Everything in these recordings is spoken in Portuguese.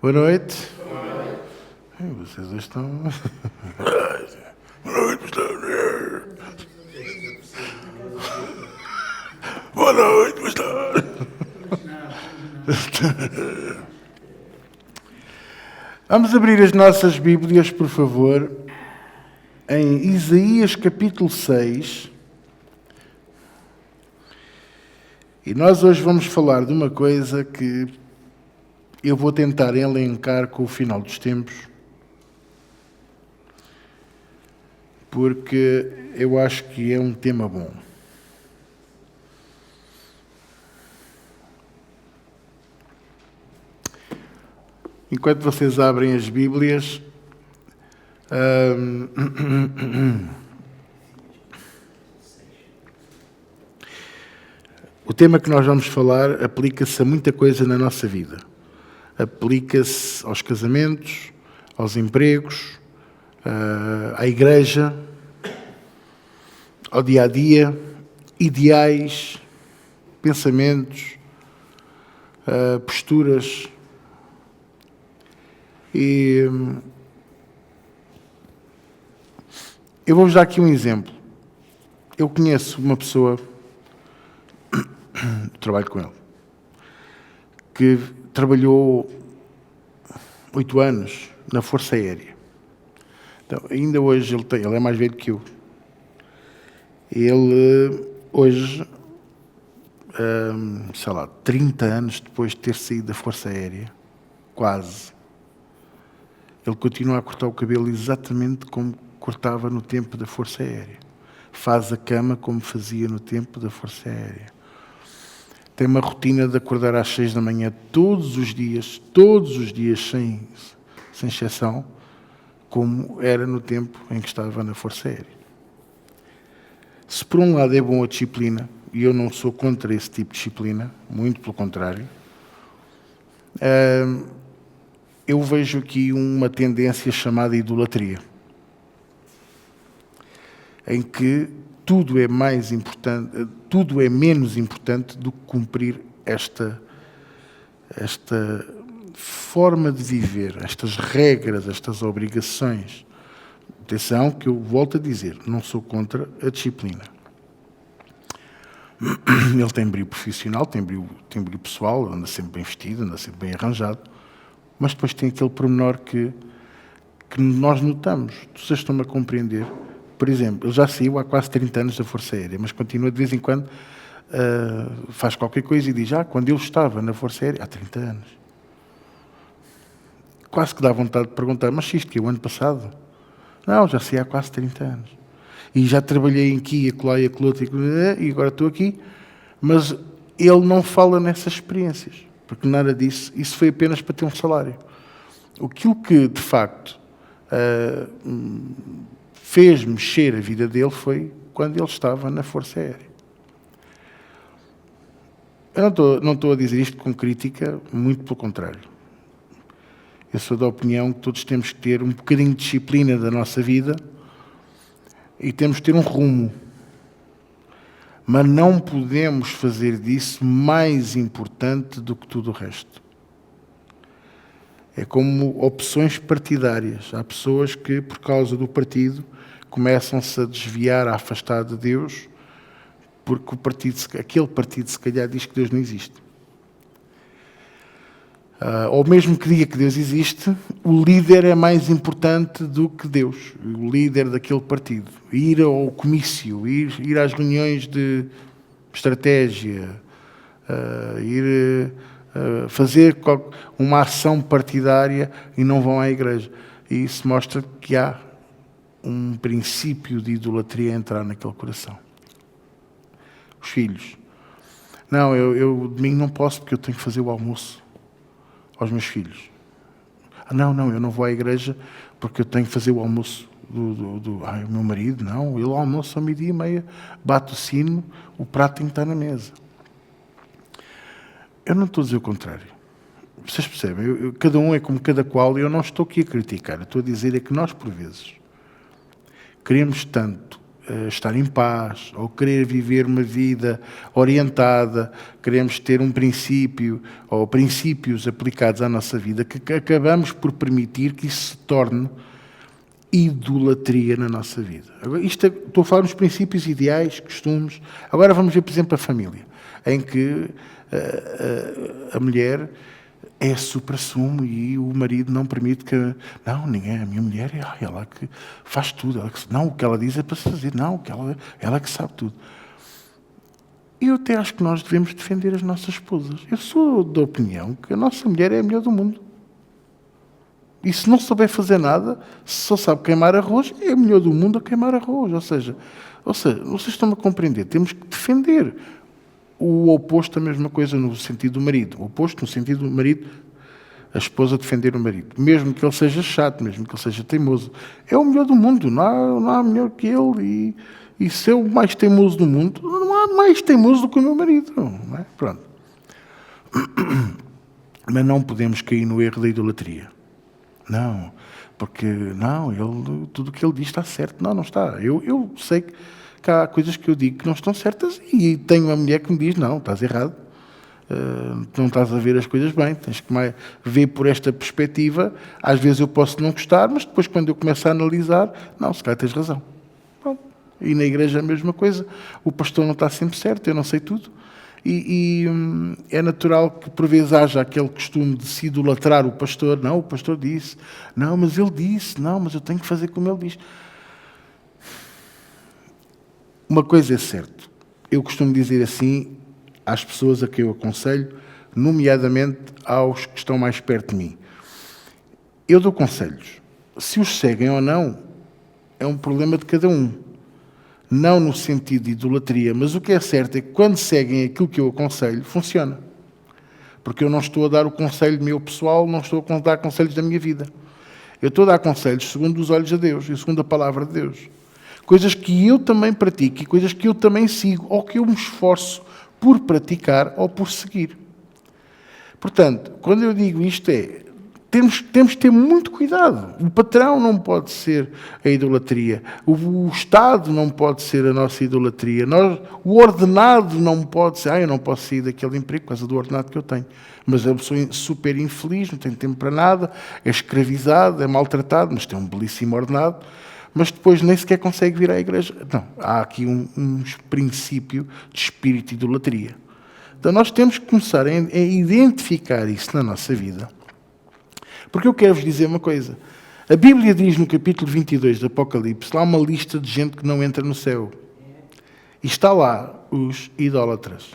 Boa noite. Vocês hoje estão... Boa noite, pastor. Boa noite, pastor. Vamos abrir as nossas Bíblias, por favor, em Isaías capítulo 6. E nós hoje vamos falar de uma coisa que eu vou tentar elencar com o final dos tempos, porque eu acho que é um tema bom. Enquanto vocês abrem as Bíblias, o tema que nós vamos falar aplica-se a muita coisa na nossa vida. Aplica-se aos casamentos, aos empregos, à igreja, ao dia-a-dia, ideais, pensamentos, posturas. E eu vou-vos dar aqui um exemplo. Eu conheço uma pessoa, trabalho com ele, que trabalhou 8 anos na Força Aérea. Então, ainda hoje ele é mais velho que eu. Ele hoje, 30 anos depois de ter saído da Força Aérea, quase, ele continua a cortar o cabelo exatamente como cortava no tempo da Força Aérea. Faz a cama como fazia no tempo da Força Aérea. Tem uma rotina de acordar às 6 da manhã todos os dias, sem exceção, como era no tempo em que estava na Força Aérea. Se por um lado é bom a disciplina, e eu não sou contra esse tipo de disciplina, muito pelo contrário, eu vejo aqui uma tendência chamada idolatria, em que tudo é mais importante, tudo é menos importante do que cumprir esta forma de viver, estas regras, estas obrigações. Atenção, que eu volto a dizer, não sou contra a disciplina. Ele tem brilho profissional, tem brilho pessoal, anda sempre bem vestido, anda sempre bem arranjado, mas depois tem aquele pormenor que nós notamos. Vocês estão-me a compreender? Por exemplo, ele já saiu há quase 30 anos da Força Aérea, mas continua de vez em quando, faz qualquer coisa e diz, quando eu estava na Força Aérea, há 30 anos. Quase que dá vontade de perguntar, mas isto que é o ano passado? Não, já saí há quase 30 anos. E já trabalhei em aqui, acolá e acolá, e agora estou aqui. Mas ele não fala nessas experiências, porque nada disso, isso foi apenas para ter um salário. Aquilo que, de facto, fez mexer a vida dele foi quando ele estava na Força Aérea. Eu não estou a dizer isto com crítica, muito pelo contrário. Eu sou da opinião que todos temos que ter um bocadinho de disciplina da nossa vida e temos que ter um rumo. Mas não podemos fazer disso mais importante do que tudo o resto. É como opções partidárias. Há pessoas que, por causa do partido, começam-se a desviar, a afastar de Deus, porque aquele partido, se calhar, diz que Deus não existe. Ou mesmo que diga que Deus existe, o líder é mais importante do que Deus, o líder daquele partido. Ir ao comício, ir às reuniões de estratégia, fazer uma ação partidária e não vão à igreja. E isso mostra que há um princípio de idolatria a entrar naquele coração. Os filhos. Não, eu domingo não posso porque eu tenho que fazer o almoço aos meus filhos. Não, eu não vou à igreja porque eu tenho que fazer o almoço do meu marido. Não, ele almoça ao 12:30, bate o sino, o prato tem que estar na mesa. Eu não estou a dizer o contrário. Vocês percebem? Cada um é como cada qual e eu não estou aqui a criticar. Eu estou a dizer é que nós, por vezes, queremos tanto estar em paz, ou querer viver uma vida orientada, queremos ter um princípio, ou princípios aplicados à nossa vida, que acabamos por permitir que isso se torne idolatria na nossa vida. Agora, estou a falar nos princípios ideais, costumes. Agora vamos ver, por exemplo, a família, em que a mulher é supra-sumo e o marido não permite que... Não, ninguém, a minha mulher é ela que faz tudo. Não, o que ela diz é para se fazer. Não, ela é que sabe tudo. Eu até acho que nós devemos defender as nossas esposas. Eu sou da opinião que a nossa mulher é a melhor do mundo. E se não souber fazer nada, se só sabe queimar arroz, é a melhor do mundo a queimar arroz. Ou seja, vocês estão a compreender. Temos que defender o oposto, a mesma coisa no sentido do marido. O oposto no sentido do marido, a esposa defender o marido. Mesmo que ele seja chato, mesmo que ele seja teimoso. É o melhor do mundo. Não há melhor que ele. E se eu o mais teimoso do mundo, não há mais teimoso do que o meu marido. Não é? Pronto. Mas não podemos cair no erro da idolatria. Não, porque tudo o que ele diz está certo. Não está. Eu sei que há coisas que eu digo que não estão certas e tenho uma mulher que me diz, não, estás errado, não estás a ver as coisas bem, tens que ver por esta perspectiva. Às vezes eu posso não gostar, mas depois quando eu começo a analisar, não, se calhar tens razão. Pronto. E na igreja a mesma coisa, o pastor não está sempre certo, eu não sei tudo. E é natural que por vezes haja aquele costume de se idolatrar o pastor. Não, o pastor disse. Não, mas ele disse. Não, mas eu tenho que fazer como ele diz. Uma coisa é certa. Eu costumo dizer assim às pessoas a quem eu aconselho, nomeadamente aos que estão mais perto de mim. Eu dou conselhos. Se os seguem ou não, é um problema de cada um. Não no sentido de idolatria, mas o que é certo é que quando seguem aquilo que eu aconselho, funciona. Porque eu não estou a dar o conselho meu pessoal, não estou a dar conselhos da minha vida. Eu estou a dar conselhos segundo os olhos de Deus e segundo a palavra de Deus. Coisas que eu também pratico e coisas que eu também sigo ou que eu me esforço por praticar ou por seguir. Portanto, quando eu digo isto temos que ter muito cuidado. O patrão não pode ser a idolatria. O Estado não pode ser a nossa idolatria. O ordenado não pode ser... eu não posso sair daquele emprego por causa do ordenado que eu tenho. Mas eu sou super infeliz, não tenho tempo para nada, é escravizado, é maltratado, mas tem um belíssimo ordenado. Mas depois nem sequer consegue vir à igreja. Não, há aqui um princípio de espírito de idolatria. Então nós temos que começar a identificar isso na nossa vida. Porque eu quero-vos dizer uma coisa. A Bíblia diz no capítulo 22 do Apocalipse, lá há uma lista de gente que não entra no céu. E está lá os idólatras.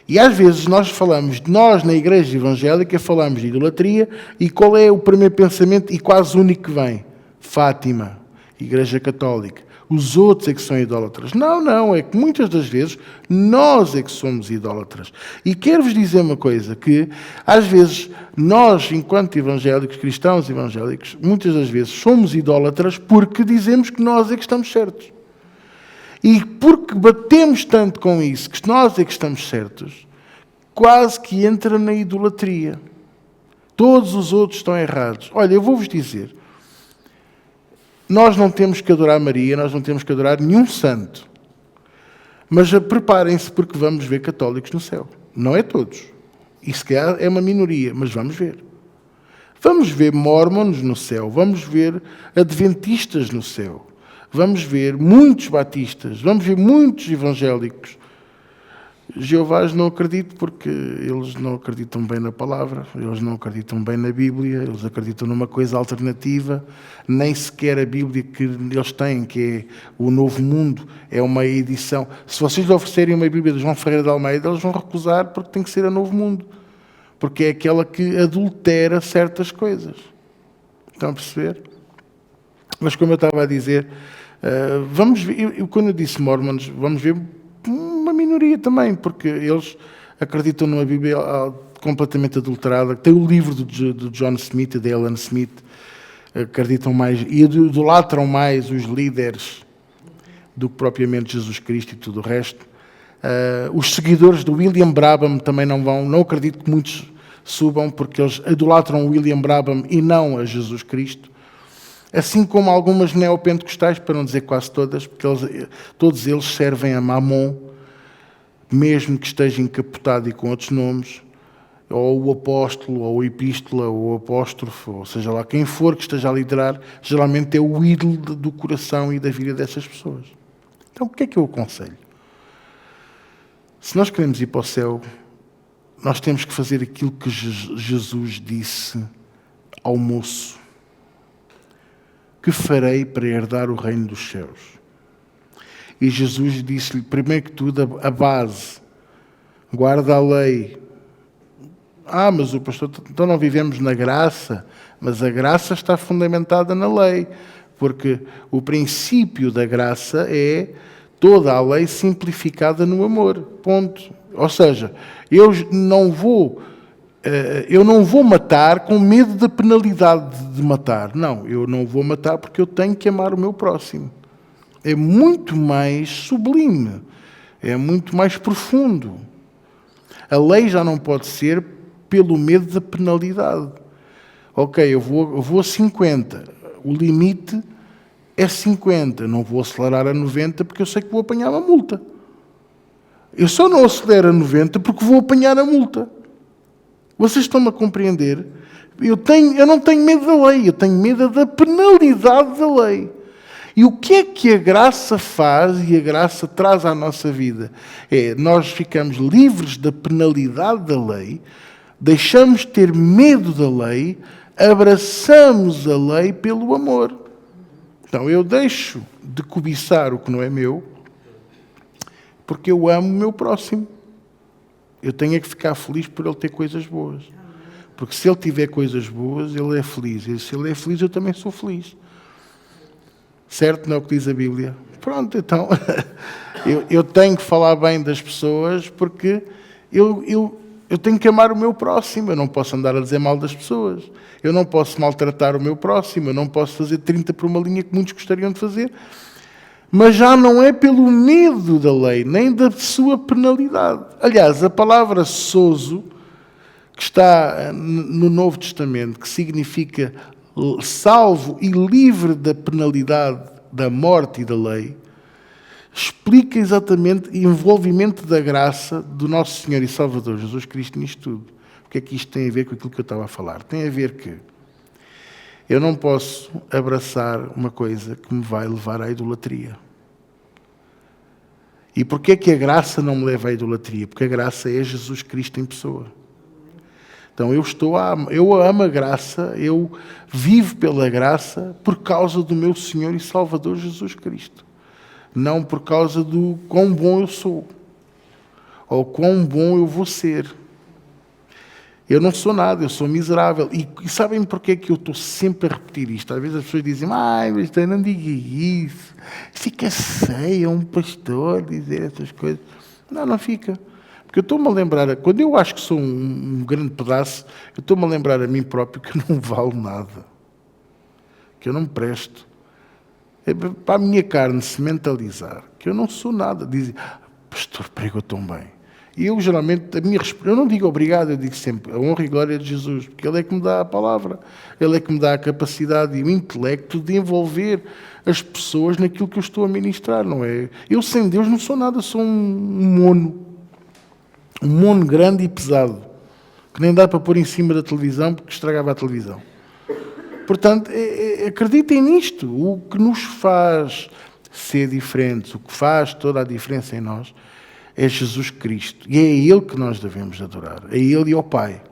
E às vezes nós na igreja evangélica falamos de idolatria, e qual é o primeiro pensamento e quase o único que vem? Fátima, Igreja Católica. Os outros é que são idólatras. Não, é que muitas das vezes nós é que somos idólatras. E quero-vos dizer uma coisa, que às vezes nós, enquanto evangélicos, cristãos evangélicos, muitas das vezes somos idólatras porque dizemos que nós é que estamos certos. E porque batemos tanto com isso, que nós é que estamos certos, quase que entra na idolatria. Todos os outros estão errados. Olha, eu vou-vos dizer, nós não temos que adorar Maria, nós não temos que adorar nenhum santo. Mas preparem-se porque vamos ver católicos no céu. Não é todos. E se calhar é uma minoria, mas vamos ver. Vamos ver mormons no céu, vamos ver adventistas no céu, vamos ver muitos batistas, vamos ver muitos evangélicos. Jeovás não acredito porque eles não acreditam bem na palavra, eles não acreditam bem na Bíblia, eles acreditam numa coisa alternativa, nem sequer a Bíblia que eles têm, que é o Novo Mundo, é uma edição. Se vocês lhe oferecerem uma Bíblia de João Ferreira de Almeida, eles vão recusar porque tem que ser a Novo Mundo, porque é aquela que adultera certas coisas. Estão a perceber? Mas como eu estava a dizer, vamos ver, quando eu disse mormons, vamos ver uma minoria também, porque eles acreditam numa Bíblia completamente adulterada. Tem o livro do John Smith, de Ellen Smith, acreditam mais e idolatram mais os líderes do que propriamente Jesus Cristo e tudo o resto. Os seguidores do William Branham também não acredito que muitos subam, porque eles idolatram o William Branham e não a Jesus Cristo. Assim como algumas neopentecostais, para não dizer quase todas, porque todos eles servem a Mamon, mesmo que esteja encapotado e com outros nomes, ou o apóstolo, ou o epístola, ou o apóstrofo, ou seja lá quem for que esteja a liderar, geralmente é o ídolo do coração e da vida dessas pessoas. Então, o que é que eu aconselho? Se nós queremos ir para o céu, nós temos que fazer aquilo que Jesus disse ao moço: que farei para herdar o reino dos céus? E Jesus disse-lhe, primeiro que tudo, a base: guarda a lei. Mas o pastor, então não vivemos na graça, mas a graça está fundamentada na lei, porque o princípio da graça é toda a lei simplificada no amor, ponto. Ou seja, eu não vou matar com medo da penalidade de matar. Não, eu não vou matar porque eu tenho que amar o meu próximo. É muito mais sublime, é muito mais profundo. A lei já não pode ser pelo medo da penalidade. Ok, eu vou a 50, o limite é 50, não vou acelerar a 90 porque eu sei que vou apanhar uma multa. Eu só não acelero a 90 porque vou apanhar a multa. Vocês estão-me a compreender? Eu não tenho medo da lei, eu tenho medo da penalidade da lei. E o que é que a graça faz e a graça traz à nossa vida? Nós ficamos livres da penalidade da lei, deixamos de ter medo da lei, abraçamos a lei pelo amor. Então eu deixo de cobiçar o que não é meu, porque eu amo o meu próximo. Eu tenho que ficar feliz por ele ter coisas boas. Porque se ele tiver coisas boas, ele é feliz. E se ele é feliz, eu também sou feliz. Certo? Não é o que diz a Bíblia? Pronto, então, eu tenho que falar bem das pessoas porque eu tenho que amar o meu próximo. Eu não posso andar a dizer mal das pessoas. Eu não posso maltratar o meu próximo. Eu não posso fazer 30 por uma linha que muitos gostariam de fazer. Mas já não é pelo medo da lei, nem da sua penalidade. Aliás, a palavra sozo, que está no Novo Testamento, que significa salvo e livre da penalidade da morte e da lei, explica exatamente o envolvimento da graça do nosso Senhor e Salvador Jesus Cristo nisto tudo. O que é que isto tem a ver com aquilo que eu estava a falar? Tem a ver que eu não posso abraçar uma coisa que me vai levar à idolatria. E porquê é que a graça não me leva à idolatria? Porque a graça é Jesus Cristo em pessoa. Então eu amo a graça, eu vivo pela graça por causa do meu Senhor e Salvador Jesus Cristo. Não por causa do quão bom eu sou, ou quão bom eu vou ser. Eu não sou nada, eu sou miserável. E sabem porquê que eu estou sempre a repetir isto? Às vezes as pessoas dizem, mas não diga isso. Fica feio um pastor dizer essas coisas. Não fica. Porque eu estou-me a lembrar, quando eu acho que sou um grande pedaço, eu estou-me a lembrar a mim próprio que eu não valo nada. Que eu não me presto. É para a minha carne se mentalizar que eu não sou nada. Dizem, pastor, pregou tão bem. E eu, geralmente, eu não digo obrigado, eu digo sempre a honra e glória de Jesus, porque Ele é que me dá a palavra, Ele é que me dá a capacidade e o intelecto de envolver as pessoas naquilo que eu estou a ministrar, não é? Eu, sem Deus, não sou nada, sou um mono grande e pesado, que nem dá para pôr em cima da televisão, porque estragava a televisão. Portanto, acreditem nisto, o que nos faz ser diferentes, o que faz toda a diferença em nós, é Jesus Cristo. E é a Ele que nós devemos adorar. A Ele e ao Pai.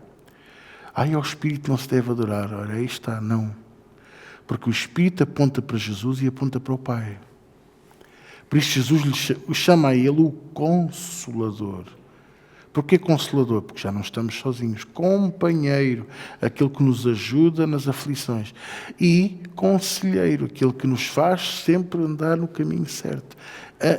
Ao Espírito não se deve adorar. Ora, aí está, não. Porque o Espírito aponta para Jesus e aponta para o Pai. Por isso Jesus chama a Ele o Consolador. Porquê Consolador? Porque já não estamos sozinhos. Companheiro, aquele que nos ajuda nas aflições. E Conselheiro, aquele que nos faz sempre andar no caminho certo.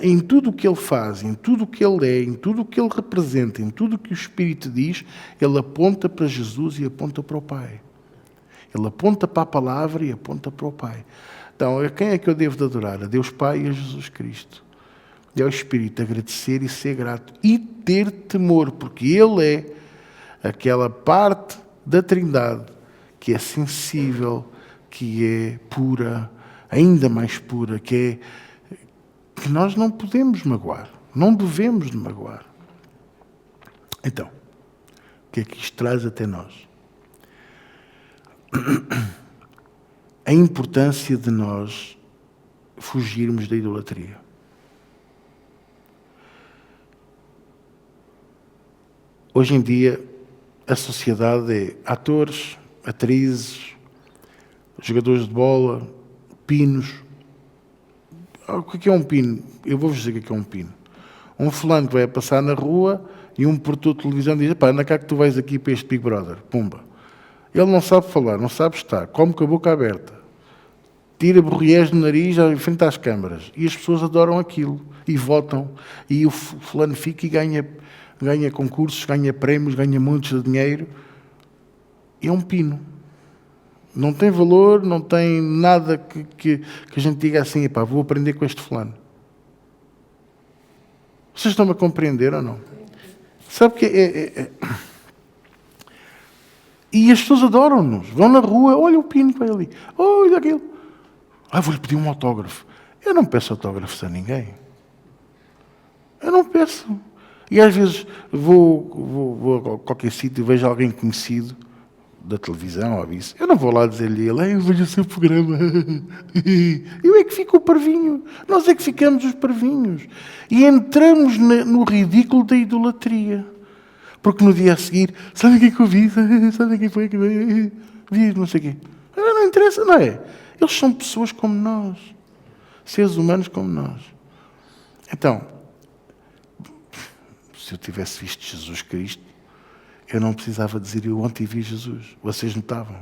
Em tudo o que Ele faz, em tudo o que Ele é, em tudo o que Ele representa, em tudo o que o Espírito diz, Ele aponta para Jesus e aponta para o Pai. Ele aponta para a palavra e aponta para o Pai. Então, a quem é que eu devo de adorar? A Deus Pai e a Jesus Cristo. E ao Espírito agradecer e ser grato. E ter temor, porque Ele é aquela parte da Trindade que é sensível, que é pura, ainda mais pura, que nós não podemos magoar, não devemos de magoar. Então, o que é que isto traz até nós? A importância de nós fugirmos da idolatria. Hoje em dia, a sociedade é atores, atrizes, jogadores de bola, pinos. O que é um pino? Eu vou-vos dizer o que é um pino. Um fulano que vai passar na rua e um produtor de televisão diz: pá, anda cá que tu vais aqui para este Big Brother. Pumba. Ele não sabe falar, não sabe estar, come com a boca aberta, tira borriés do nariz em frente às câmaras. E as pessoas adoram aquilo e votam. E o fulano fica e ganha concursos, ganha prémios, ganha muitos de dinheiro. É um pino. Não tem valor, não tem nada que a gente diga assim: epá, vou aprender com este fulano. Vocês estão-me a compreender ou não? Sabe que E as pessoas adoram-nos. Vão na rua, olha o pino que vai ali, olha aquilo. Vou-lhe pedir um autógrafo. Eu não peço autógrafos a ninguém. Eu não peço. E às vezes vou a qualquer sítio e vejo alguém conhecido da televisão ou isso. Eu não vou lá dizer-lhe ele: eu vejo o seu programa. Eu é que fico o parvinho. Nós é que ficamos os parvinhos. E entramos no ridículo da idolatria. Porque no dia a seguir, sabe o que é que eu vi? Sabe quem foi que vi? Não sei o quê. Não interessa, não é? Eles são pessoas como nós. Seres humanos como nós. Então, se eu tivesse visto Jesus Cristo, eu não precisava dizer: eu ontem vi Jesus. Vocês notavam?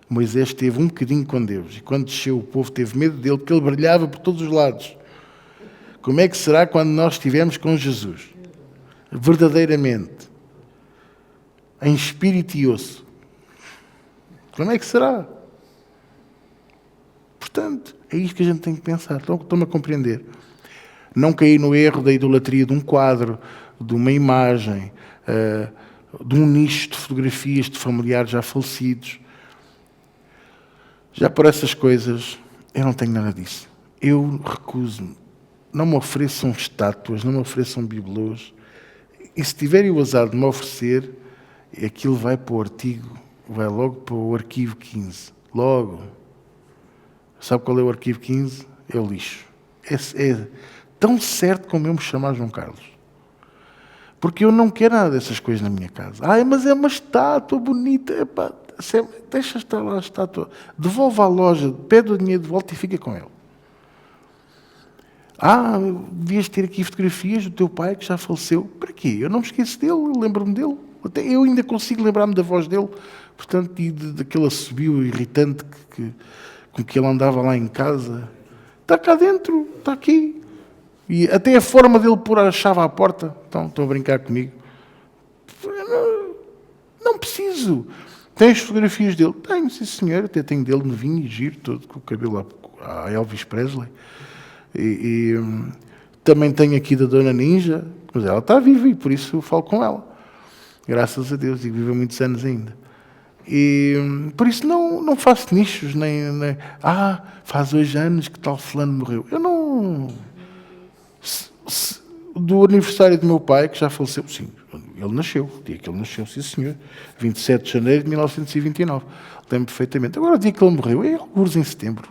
Moisés esteve um bocadinho com Deus. E quando desceu, o povo teve medo dele, porque ele brilhava por todos os lados. Como é que será quando nós estivermos com Jesus? Verdadeiramente. Em espírito e osso. Como é que será? Portanto, é isto que a gente tem que pensar. Estão-me a compreender? Não cair no erro da idolatria de um quadro, de uma imagem, de um nicho de fotografias de familiares já falecidos. Já por essas coisas, eu não tenho nada disso. Eu recuso-me. Não me ofereçam estátuas, não me ofereçam bibelôs. E se tiverem o azar de me oferecer, aquilo vai para o artigo, vai logo para o arquivo 15. Logo. Sabe qual é o arquivo 15? É o lixo. É tão certo como eu me chamar João Carlos. Porque eu não quero nada dessas coisas na minha casa. Mas é uma estátua bonita. Epá, deixa estar lá a estátua. Devolve à loja, pede o dinheiro de volta e fica com ele. Devias ter aqui fotografias do teu pai que já faleceu. Para quê? Eu não me esqueço dele, eu lembro-me dele. Até eu ainda consigo lembrar-me da voz dele. Portanto, e daquele assobio irritante com que ele andava lá em casa. Está cá dentro, está aqui. E até a forma dele pôr a chave à porta. Então, estão a brincar comigo. Não preciso. Tens fotografias dele? Tenho, sim senhor. Até tenho dele novinho e giro, todo com o cabelo a Elvis Presley. E também tenho aqui da Dona Ninja, mas ela está viva e por isso eu falo com ela. Graças a Deus, e vive há muitos anos ainda. E por isso não faço nichos, nem faz 2 anos que tal fulano morreu. Eu não... do aniversário do meu pai, que já faleceu, sim, ele nasceu, o dia que ele nasceu, sim senhor, 27 de janeiro de 1929. Lembro perfeitamente. Agora, o dia que ele morreu, é alguns em setembro.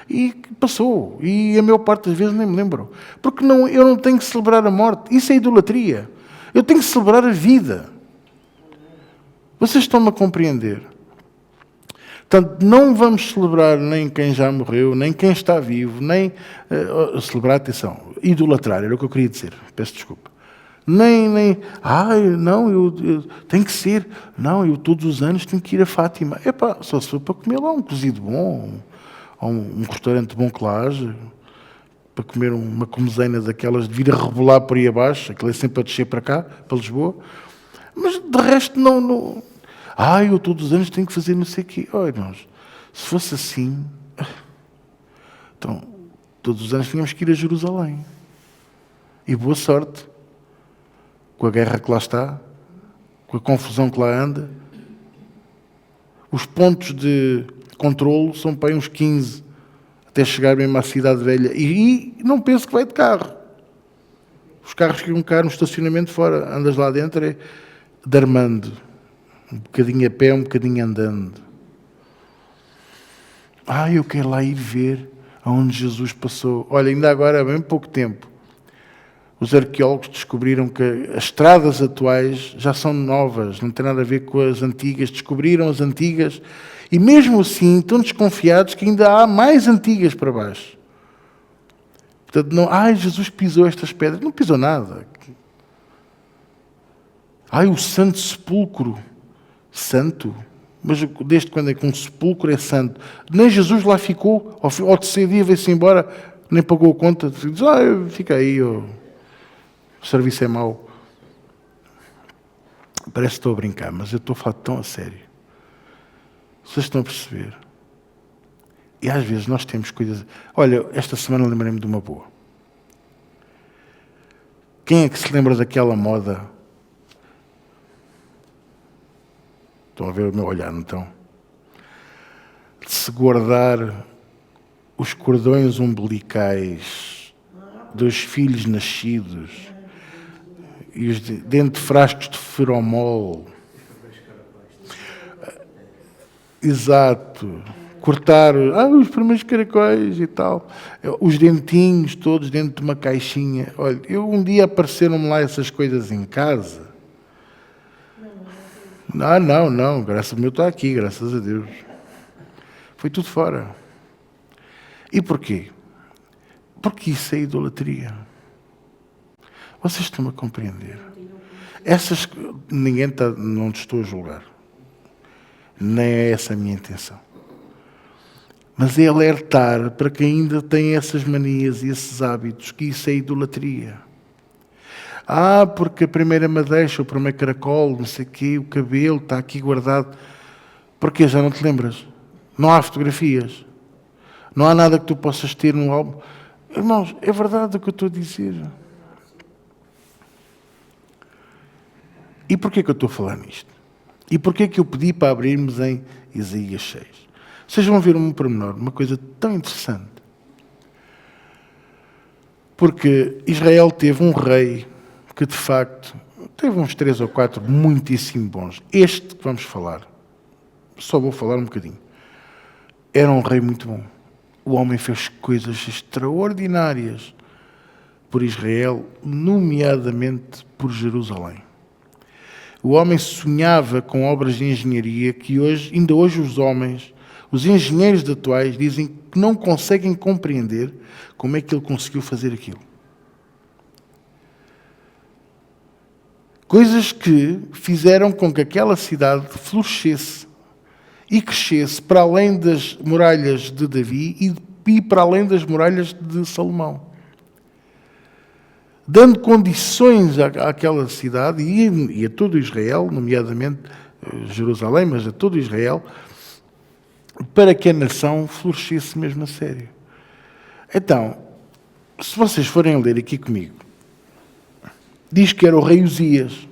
E passou. E a maior parte das vezes nem me lembro. Porque eu não tenho que celebrar a morte. Isso é idolatria. Eu tenho que celebrar a vida. Vocês estão-me a compreender? Portanto, não vamos celebrar nem quem já morreu, nem quem está vivo, nem... celebrar, atenção, idolatrar, era o que eu queria dizer. Peço desculpa. Nem eu tenho que ser. Não, eu todos os anos tenho que ir a Fátima. Só se for para comer lá um cozido bom, ou um restaurante bom que lá haja, para comer uma comezeina daquelas de vir a rebolar por aí abaixo, aquilo é sempre a descer para cá, para Lisboa. Mas, de resto, não... eu todos os anos tenho que fazer não sei o quê. Irmãos, se fosse assim... Então, todos os anos tínhamos que ir a Jerusalém. E boa sorte. Com a guerra que lá está, com a confusão que lá anda. Os pontos de controlo são para aí uns 15, até chegar mesmo à Cidade Velha. E não penso que vai de carro. Os carros que iam cá no estacionamento fora, andas lá dentro, é de Armando. Um bocadinho a pé, um bocadinho andando. Eu quero lá ir ver aonde Jesus passou. Olha, ainda agora, há bem pouco tempo, os arqueólogos descobriram que as estradas atuais já são novas, não tem nada a ver com as antigas. Descobriram as antigas e mesmo assim estão desconfiados que ainda há mais antigas para baixo. Portanto, não, Jesus pisou estas pedras. Não pisou nada. O Santo Sepulcro. Santo? Mas desde quando é que um sepulcro é santo? Nem Jesus lá ficou. Ao terceiro dia veio-se embora, nem pagou a conta. Diz, fica aí, o serviço é mau. Parece que estou a brincar, mas eu estou a falar tão a sério. Vocês estão a perceber? E às vezes nós temos coisas... Olha, esta semana lembrei-me de uma boa. Quem é que se lembra daquela moda? Estão a ver o meu olhar, então? De se guardar os cordões umbilicais dos filhos nascidos e os dentro de frascos de feromol. Exato. Cortar os primeiros caracóis e tal. Os dentinhos todos dentro de uma caixinha. Olha, um dia apareceram-me lá essas coisas em casa. Não. Graças a Deus está aqui, graças a Deus. Foi tudo fora. E porquê? Porque isso é idolatria. Vocês estão a compreender? Não te estou a julgar. Nem é essa a minha intenção. Mas é alertar para quem ainda tem essas manias e esses hábitos, que isso é idolatria. Porque a primeira madeixa, o primeiro caracol, não sei o quê, o cabelo está aqui guardado. Porquê? Já não te lembras? Não há fotografias. Não há nada que tu possas ter no álbum. Irmãos, é verdade o que eu estou a dizer. E porquê que eu estou a falar nisto? E porquê que eu pedi para abrirmos em Isaías 6? Vocês vão ver um pormenor, uma coisa tão interessante. Porque Israel teve um rei que, de facto, teve uns 3 ou 4 muitíssimo bons. Este que vamos falar, só vou falar um bocadinho, era um rei muito bom. O homem fez coisas extraordinárias por Israel, nomeadamente por Jerusalém. O homem sonhava com obras de engenharia que ainda hoje os engenheiros atuais dizem que não conseguem compreender como é que ele conseguiu fazer aquilo. Coisas que fizeram com que aquela cidade florescesse e crescesse para além das muralhas de Davi e para além das muralhas de Salomão. Dando condições àquela cidade e a todo Israel, nomeadamente Jerusalém, mas a todo Israel, para que a nação florescesse mesmo a sério. Então, se vocês forem ler aqui comigo, diz que era o rei Uzias.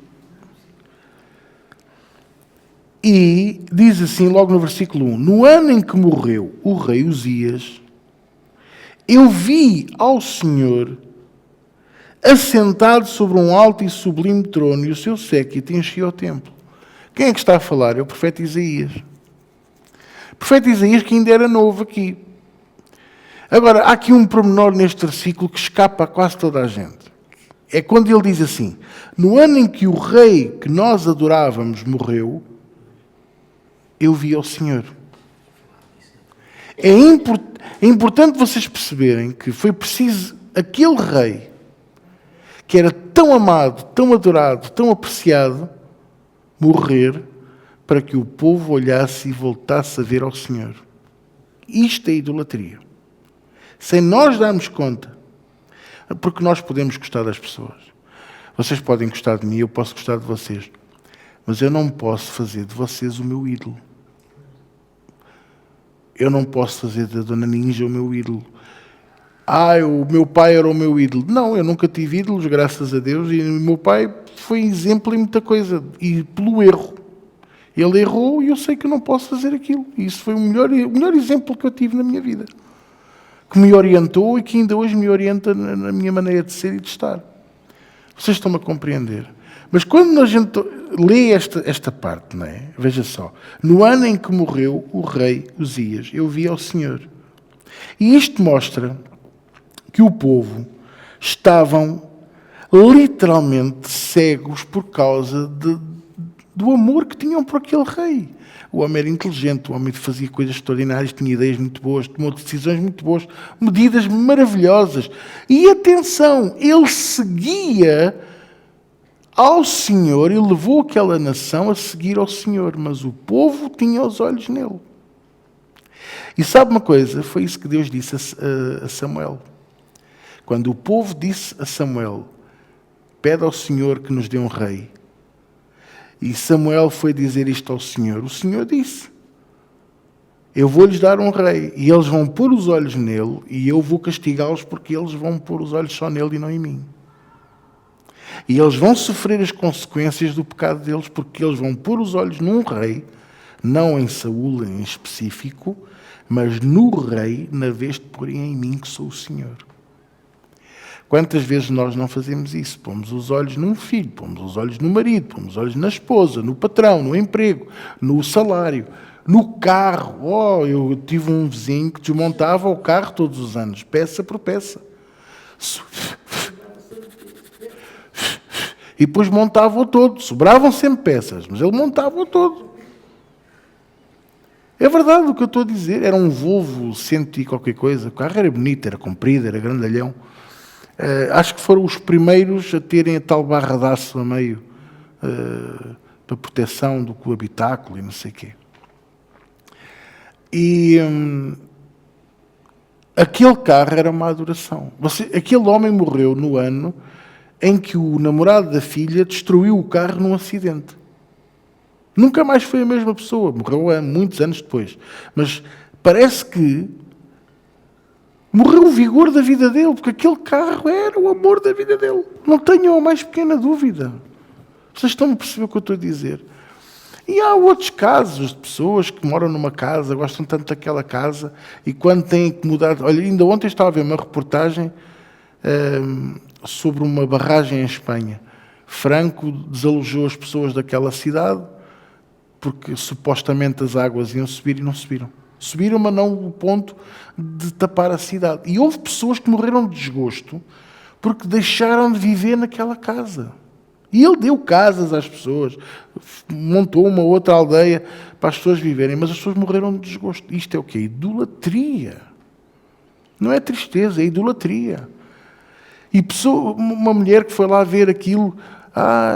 E diz assim, logo no versículo 1, no ano em que morreu o rei Uzias, eu vi ao Senhor assentado sobre um alto e sublime trono, e o seu séquito enchia o templo. Quem é que está a falar? É o profeta Isaías. O profeta Isaías que ainda era novo aqui. Agora, há aqui um pormenor neste versículo que escapa a quase toda a gente. É quando ele diz assim, no ano em que o rei que nós adorávamos morreu, eu vi ao Senhor. É importante vocês perceberem que foi preciso aquele rei que era tão amado, tão adorado, tão apreciado, morrer para que o povo olhasse e voltasse a ver ao Senhor. Isto é idolatria. Sem nós darmos conta. Porque nós podemos gostar das pessoas. Vocês podem gostar de mim, eu posso gostar de vocês. Mas eu não posso fazer de vocês o meu ídolo. Eu não posso fazer da Dona Ninja o meu ídolo. O meu pai era o meu ídolo. Não, eu nunca tive ídolos, graças a Deus, e o meu pai foi exemplo em muita coisa, e pelo erro. Ele errou e eu sei que eu não posso fazer aquilo. E isso foi o melhor exemplo que eu tive na minha vida. Que me orientou e que ainda hoje me orienta na minha maneira de ser e de estar. Vocês estão-me a compreender? Mas quando a gente lê esta parte, não é? Veja só. No ano em que morreu o rei Uzias, eu vi ao Senhor. E isto mostra que o povo estavam literalmente cegos por causa do amor que tinham por aquele rei. O homem era inteligente, o homem fazia coisas extraordinárias, tinha ideias muito boas, tomou decisões muito boas, medidas maravilhosas. E atenção, ele seguia ao Senhor e levou aquela nação a seguir ao Senhor, mas o povo tinha os olhos nele. E sabe uma coisa? Foi isso que Deus disse a Samuel. Quando o povo disse a Samuel, pede ao Senhor que nos dê um rei, e Samuel foi dizer isto ao Senhor, o Senhor disse, eu vou-lhes dar um rei, e eles vão pôr os olhos nele, e eu vou castigá-los porque eles vão pôr os olhos só nele e não em mim. E eles vão sofrer as consequências do pecado deles, porque eles vão pôr os olhos num rei, não em Saul em específico, mas no rei, na vez de porem em mim, que sou o Senhor. Quantas vezes nós não fazemos isso? Pomos os olhos num filho, pomos os olhos no marido, pomos os olhos na esposa, no patrão, no emprego, no salário, no carro. Oh, eu tive um vizinho que desmontava o carro todos os anos, peça por peça. E depois montava-o todo. Sobravam sempre peças, mas ele montava-o todo. É verdade o que eu estou a dizer. Era um Volvo 100 e qualquer coisa. O carro era bonito, era comprido, era grandalhão. Acho que foram os primeiros a terem a tal barra de aço a meio para proteção do habitáculo e não sei o quê. E aquele carro era uma adoração. Aquele homem morreu no ano em que o namorado da filha destruiu o carro num acidente. Nunca mais foi a mesma pessoa. Morreu muitos anos depois. Mas parece que morreu o vigor da vida dele, porque aquele carro era o amor da vida dele. Não tenham a mais pequena dúvida. Vocês estão a perceber o que eu estou a dizer? E há outros casos de pessoas que moram numa casa, gostam tanto daquela casa, e quando têm que mudar... Olha, ainda ontem estava a ver uma reportagem sobre uma barragem em Espanha. Franco desalojou as pessoas daquela cidade porque supostamente as águas iam subir e não subiram. Subiram, mas não o ponto de tapar a cidade. E houve pessoas que morreram de desgosto porque deixaram de viver naquela casa. E ele deu casas às pessoas, montou uma outra aldeia para as pessoas viverem, mas as pessoas morreram de desgosto. Isto é o quê? Idolatria. Não é tristeza, é idolatria. E uma mulher que foi lá ver aquilo,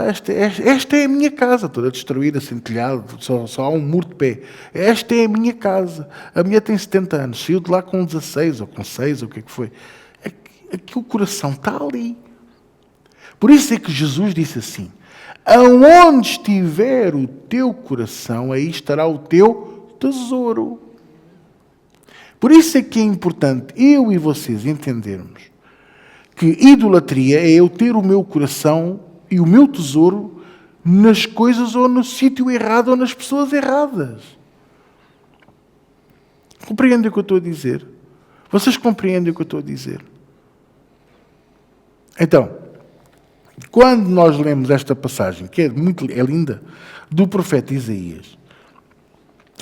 esta é a minha casa, toda destruída, sem telhado, só há um muro de pé. Esta é a minha casa. A mulher tem 70 anos, saiu de lá com 16 ou com 6, ou o que é que foi. Aqui o coração está ali. Por isso é que Jesus disse assim, aonde estiver o teu coração, aí estará o teu tesouro. Por isso é que é importante eu e vocês entendermos que idolatria é eu ter o meu coração e o meu tesouro nas coisas ou no sítio errado ou nas pessoas erradas. Compreendem o que eu estou a dizer? Vocês compreendem o que eu estou a dizer? Então, quando nós lemos esta passagem, que é linda, do profeta Isaías,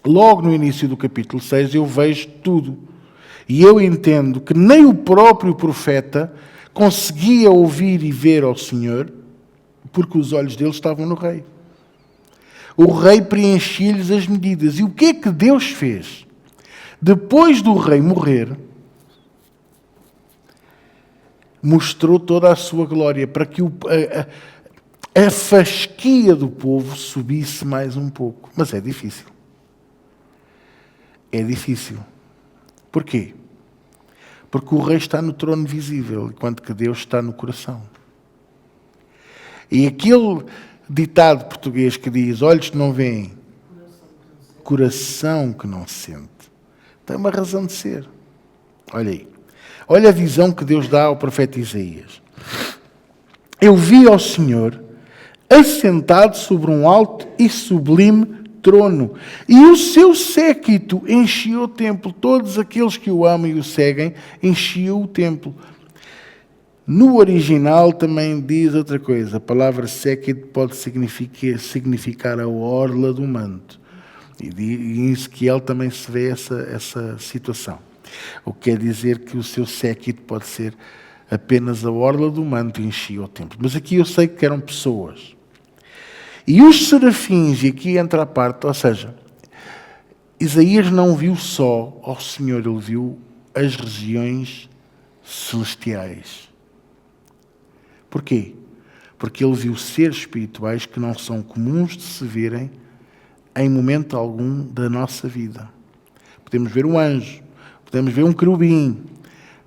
logo no início do capítulo 6, eu vejo tudo. E eu entendo que nem o próprio profeta conseguia ouvir e ver ao Senhor, porque os olhos dele estavam no rei. O rei preenchia-lhes as medidas. E o que é que Deus fez? Depois do rei morrer, mostrou toda a sua glória para que a fasquia do povo subisse mais um pouco. Mas é difícil. É difícil. Porquê? Porque o rei está no trono visível, enquanto que Deus está no coração. E aquele ditado português que diz, olhos que não veem, coração que não sente, tem uma razão de ser. Olha aí. Olha a visão que Deus dá ao profeta Isaías. Eu vi ao Senhor assentado sobre um alto e sublime trono, e o seu séquito enchia o templo. Todos aqueles que o amam e o seguem enchiam o templo. No original também diz outra coisa. A palavra séquito pode significar a orla do manto. E em Ezequiel também se vê essa situação. O que quer dizer que o seu séquito pode ser apenas a orla do manto e enchia o templo. Mas aqui eu sei que eram pessoas. E os serafins, e aqui entra a parte, ou seja, Isaías não viu só ao Senhor, ele viu as regiões celestiais. Porquê? Porque ele viu seres espirituais que não são comuns de se verem em momento algum da nossa vida. Podemos ver um anjo, podemos ver um querubim,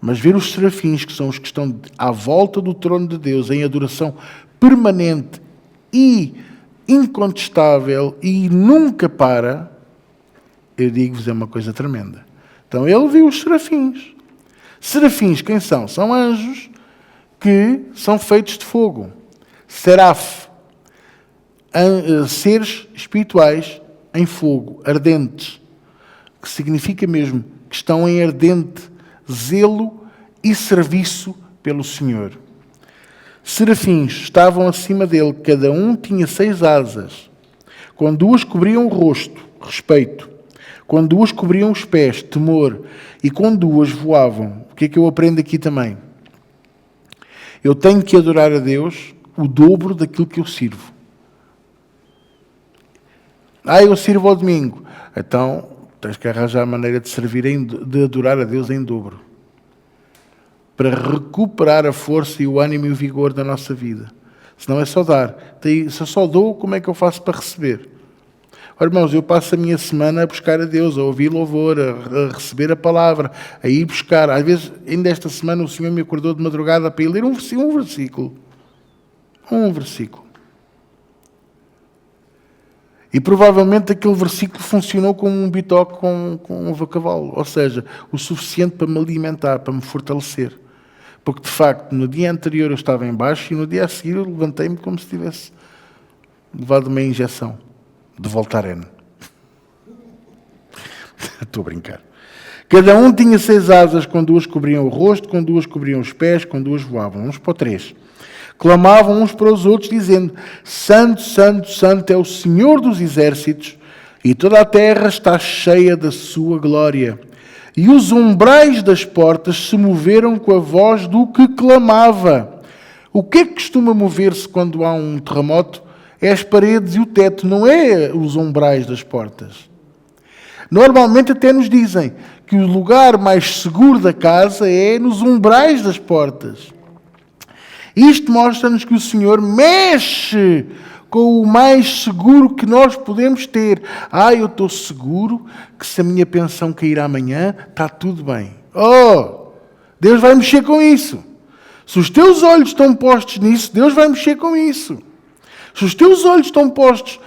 mas ver os serafins, que são os que estão à volta do trono de Deus, em adoração permanente e incontestável e nunca para, eu digo-vos, é uma coisa tremenda. Então ele viu os serafins. Serafins, quem são? São anjos que são feitos de fogo. Seraf, seres espirituais em fogo, ardentes, que significa mesmo que estão em ardente zelo e serviço pelo Senhor. Serafins estavam acima dele, cada um tinha 6 asas. Com 2 cobriam o rosto, respeito. Com 2 cobriam os pés, temor. E com 2 voavam. O que é que eu aprendo aqui também? Eu tenho que adorar a Deus o dobro daquilo que eu sirvo. Eu sirvo ao domingo. Então, tens que arranjar a maneira de servir, de adorar a Deus em dobro. Para recuperar a força e o ânimo e o vigor da nossa vida. Senão é só dar. Se eu só dou, como é que eu faço para receber? Ora, irmãos, eu passo a minha semana a buscar a Deus, a ouvir louvor, a receber a palavra, a ir buscar. Às vezes, ainda esta semana, o Senhor me acordou de madrugada para ir ler um versículo. Um versículo. E provavelmente aquele versículo funcionou como um bitoque com um cavalo. Ou seja, o suficiente para me alimentar, para me fortalecer. Porque, de facto, no dia anterior eu estava em baixo e no dia a seguir eu levantei-me como se tivesse levado uma injeção de Voltaren. Estou a brincar. Cada um tinha 6 asas, com 2 cobriam o rosto, com 2 cobriam os pés, com 2 voavam, uns para 3. Clamavam uns para os outros, dizendo: Santo, Santo, Santo é o Senhor dos exércitos, e toda a terra está cheia da sua glória. E os umbrais das portas se moveram com a voz do que clamava. O que é que costuma mover-se quando há um terremoto? É as paredes e o teto, não é os umbrais das portas. Normalmente até nos dizem que o lugar mais seguro da casa é nos umbrais das portas. Isto mostra-nos que o Senhor mexe com o mais seguro que nós podemos ter. Eu estou seguro que se a minha pensão cair amanhã, está tudo bem. Deus vai mexer com isso. Se os teus olhos estão postos nisso, Deus vai mexer com isso. Se os teus olhos estão postos,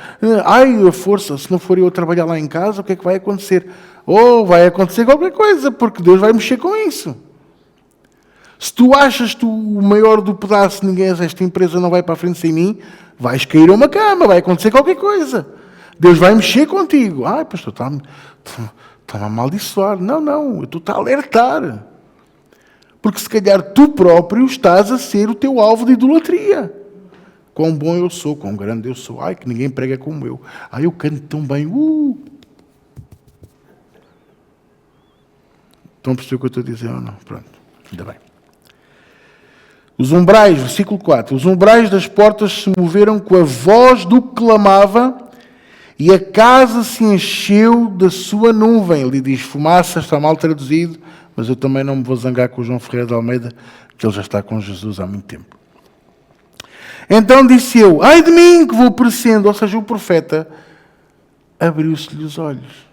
a força, se não for eu a trabalhar lá em casa, o que é que vai acontecer? Vai acontecer qualquer coisa, porque Deus vai mexer com isso. Se tu achas tu o maior do pedaço, esta empresa não vai para a frente sem mim, vais cair a uma cama, vai acontecer qualquer coisa. Deus vai mexer contigo. Pastor, está-me a amaldiçoar. Não, eu estou a alertar. Porque se calhar tu próprio estás a ser o teu alvo de idolatria. Quão bom eu sou, quão grande eu sou. Que ninguém prega como eu. Eu canto tão bem. Estão a perceber o que eu estou a dizer ou não? Pronto, ainda bem. Os umbrais, versículo 4. Os umbrais das portas se moveram com a voz do que clamava e a casa se encheu da sua nuvem. Ele diz fumaça, está mal traduzido, mas eu também não me vou zangar com o João Ferreira de Almeida, que ele já está com Jesus há muito tempo. Então disse eu: ai de mim que vou perecendo. Ou seja, o profeta abriu-se-lhe os olhos.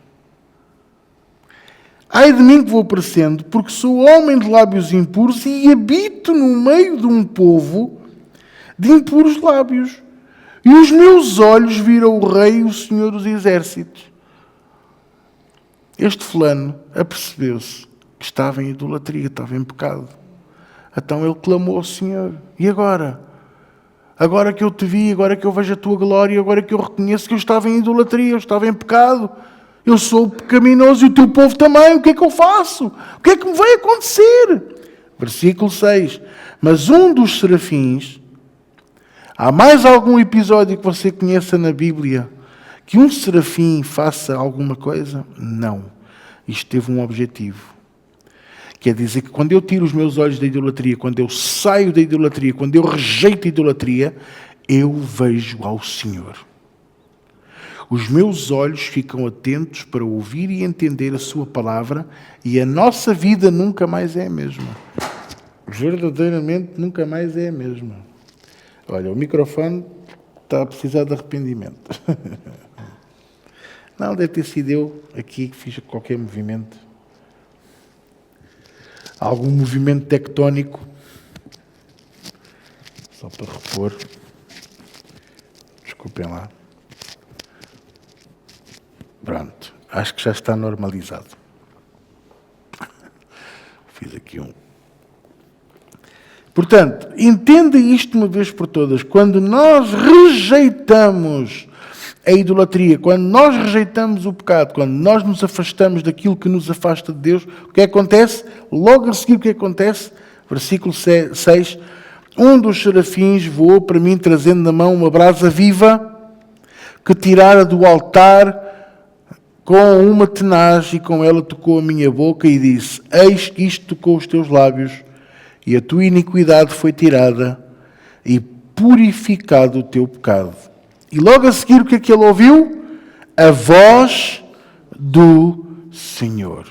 Ai de mim que vou perecendo, porque sou homem de lábios impuros e habito no meio de um povo de impuros lábios. E os meus olhos viram o Rei, o Senhor dos Exércitos. Este fulano apercebeu-se que estava em idolatria, estava em pecado. Então ele clamou ao Senhor. E agora? Agora que eu te vi, agora que eu vejo a tua glória, agora que eu reconheço que eu estava em idolatria, eu estava em pecado, eu sou pecaminoso e o teu povo também, o que é que eu faço? O que é que me vai acontecer? Versículo 6. Mas um dos serafins, há mais algum episódio que você conheça na Bíblia que um serafim faça alguma coisa? Não. Isto teve um objetivo. Quer dizer que quando eu tiro os meus olhos da idolatria, quando eu saio da idolatria, quando eu rejeito a idolatria, eu vejo ao Senhor. Os meus olhos ficam atentos para ouvir e entender a sua palavra e a nossa vida nunca mais é a mesma. Verdadeiramente nunca mais é a mesma. Olha, o microfone está a precisar de arrependimento. Não, deve ter sido eu aqui que fiz qualquer movimento. Algum movimento tectónico. Só para repor. Desculpem lá. Pronto. Acho que já está normalizado. Fiz aqui um. Portanto, entenda isto uma vez por todas. Quando nós rejeitamos a idolatria, quando nós rejeitamos o pecado, quando nós nos afastamos daquilo que nos afasta de Deus, o que acontece? Logo a seguir o que acontece? Versículo 6. Um dos serafins voou para mim trazendo na mão uma brasa viva que tirara do altar com uma tenaz e com ela tocou a minha boca e disse: eis que isto tocou os teus lábios e a tua iniquidade foi tirada e purificado o teu pecado. E logo a seguir o que é que ele ouviu? A voz do Senhor.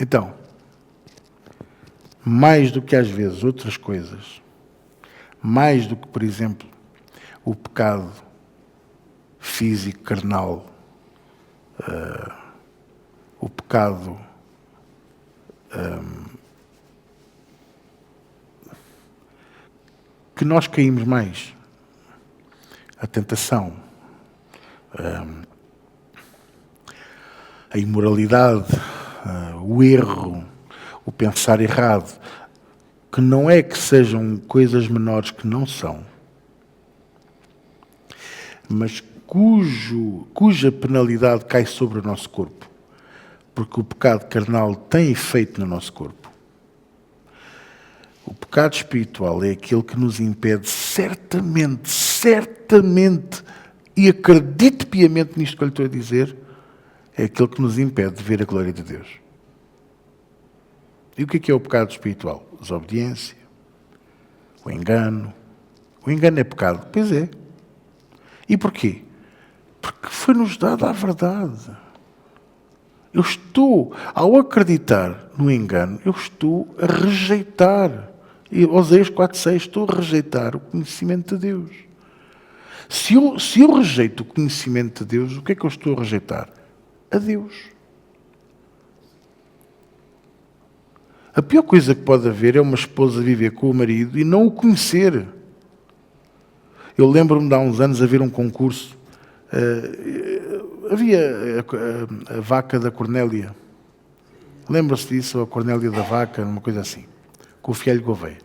Então, mais do que às vezes outras coisas, mais do que, por exemplo, o pecado físico, carnal, o pecado que nós caímos mais, a tentação, a imoralidade, o erro, o pensar errado, que não é que sejam coisas menores, que não são, mas cuja penalidade cai sobre o nosso corpo, porque o pecado carnal tem efeito no nosso corpo. O pecado espiritual é aquele que nos impede certamente, e acredite piamente nisto que eu lhe estou a dizer, é aquele que nos impede de ver a glória de Deus. E o que é o pecado espiritual? A desobediência, o engano. O engano é pecado? Pois é. E porquê? Porque foi-nos dada a verdade. Eu estou, ao acreditar no engano, eu estou a rejeitar. E Oséias 4,6, estou a rejeitar o conhecimento de Deus. Se eu rejeito o conhecimento de Deus, o que é que eu estou a rejeitar? A Deus. A pior coisa que pode haver é uma esposa viver com o marido e não o conhecer. Eu lembro-me de há uns anos haver um concurso. Havia a vaca da Cornélia. Lembra-se disso? A Cornélia da vaca, uma coisa assim. Com o Fialho Gouveia.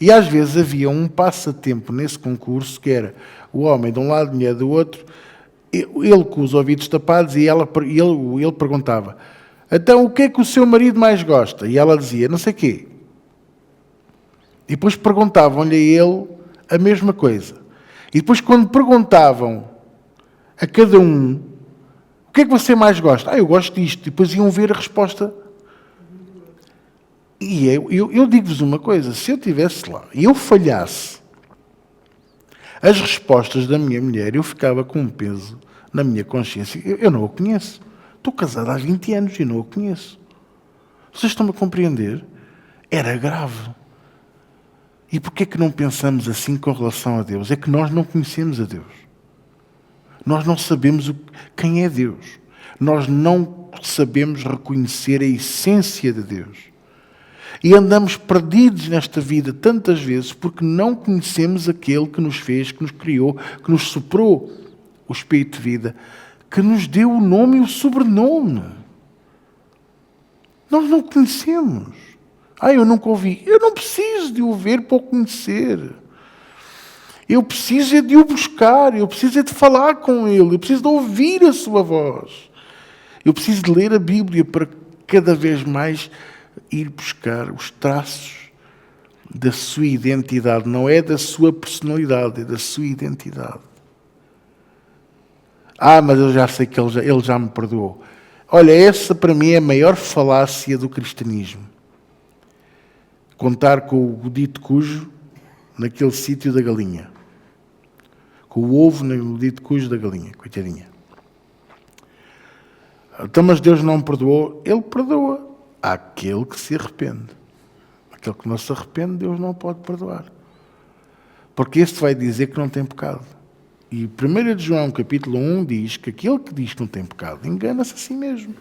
E às vezes havia um passatempo nesse concurso que era o homem de um lado, a mulher do outro, ele com os ouvidos tapados e ele perguntava: então o que é que o seu marido mais gosta? E ela dizia: não sei o quê. E depois perguntavam-lhe a ele a mesma coisa. E depois quando perguntavam a cada um: o que é que você mais gosta? Eu gosto disto. E depois iam ver a resposta. E eu digo-vos uma coisa, se eu estivesse lá e eu falhasse as respostas da minha mulher, eu ficava com um peso na minha consciência. Eu não a conheço. Estou casado há 20 anos e não a conheço. Vocês estão-me a compreender? Era grave. E porquê é que não pensamos assim com relação a Deus? É que nós não conhecemos a Deus. Nós não sabemos quem é Deus. Nós não sabemos reconhecer a essência de Deus. E andamos perdidos nesta vida tantas vezes porque não conhecemos aquele que nos fez, que nos criou, que nos soprou o Espírito de vida, que nos deu o nome e o sobrenome. Nós não conhecemos. Eu nunca ouvi. Eu não preciso de o ver para o conhecer. Eu preciso de o buscar, eu preciso de falar com Ele, eu preciso de ouvir a sua voz. Eu preciso de ler a Bíblia para cada vez mais ir buscar os traços da sua identidade. Não é da sua personalidade, é da sua identidade. Mas eu já sei que ele já me perdoou. Olha, essa para mim é a maior falácia do cristianismo. Contar com o dito cujo naquele sítio da galinha. Com o ovo no dito cujo da galinha. Coitadinha. Então, mas Deus não me perdoou? Ele perdoa àquele que se arrepende. Aquele que não se arrepende, Deus não pode perdoar. Porque esse vai dizer que não tem pecado. E 1 de João, capítulo 1, diz que aquele que diz que não tem pecado, engana-se a si mesmo.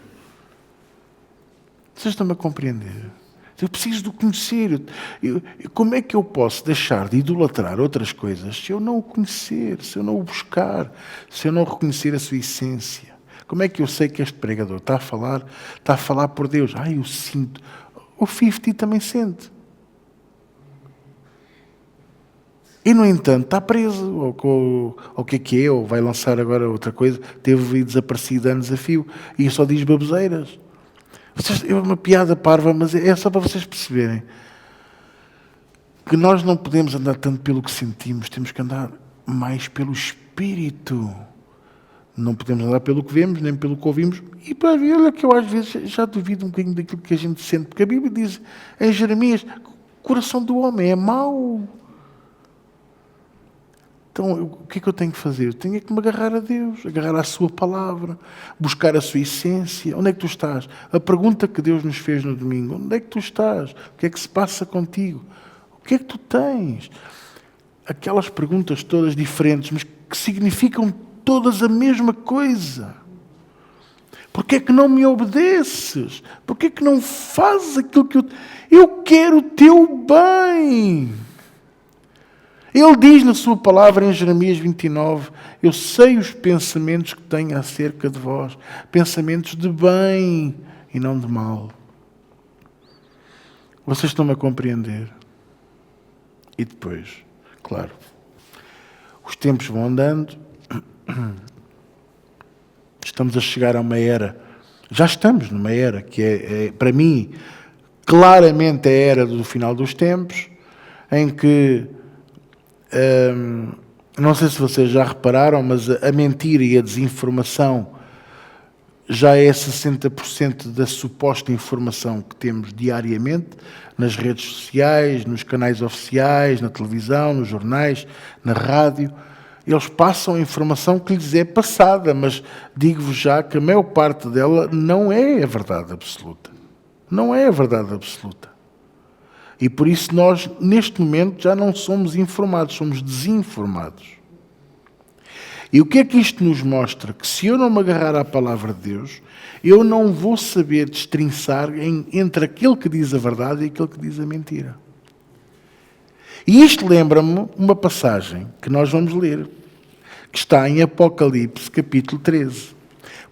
Vocês estão-me a compreender? Eu preciso de o conhecer. Como é que eu posso deixar de idolatrar outras coisas se eu não o conhecer, se eu não o buscar, se eu não reconhecer a sua essência? Como é que eu sei que este pregador está a falar por Deus? Eu sinto. O 50 também sente. E, no entanto, está preso. Ou o que é, ou vai lançar agora outra coisa. Teve desaparecido anos a fio. E só diz baboseiras. É uma piada parva, mas é só para vocês perceberem que nós não podemos andar tanto pelo que sentimos. Temos que andar mais pelo Espírito. Não podemos andar pelo que vemos, nem pelo que ouvimos. E para ver, olha que eu às vezes já duvido um bocadinho daquilo que a gente sente. Porque a Bíblia diz em Jeremias, o coração do homem é mau. Então, o que é que eu tenho que fazer? Eu tenho que me agarrar a Deus, agarrar à sua palavra, buscar a sua essência. Onde é que tu estás? A pergunta que Deus nos fez no domingo. Onde é que tu estás? O que é que se passa contigo? O que é que tu tens? Aquelas perguntas todas diferentes, mas que significam todas a mesma coisa. Porquê é que não me obedeces? Porquê é que não fazes aquilo que eu quero o teu bem? Ele diz na sua palavra em Jeremias 29, eu sei os pensamentos que tenho acerca de vós, pensamentos de bem e não de mal. Vocês estão-me a compreender? E depois, claro, os tempos vão andando, estamos a chegar a uma era, já estamos numa era que é para mim, claramente a era do final dos tempos, em que não sei se vocês já repararam, mas a mentira e a desinformação já é 60% da suposta informação que temos diariamente nas redes sociais, nos canais oficiais, na televisão, nos jornais, na rádio. Eles passam a informação que lhes é passada, mas digo-vos já que a maior parte dela não é a verdade absoluta. Não é a verdade absoluta. E por isso nós, neste momento, já não somos informados, somos desinformados. E o que é que isto nos mostra? Que se eu não me agarrar à palavra de Deus, eu não vou saber destrinçar entre aquele que diz a verdade e aquele que diz a mentira. E isto lembra-me uma passagem que nós vamos ler, que está em Apocalipse, capítulo 13.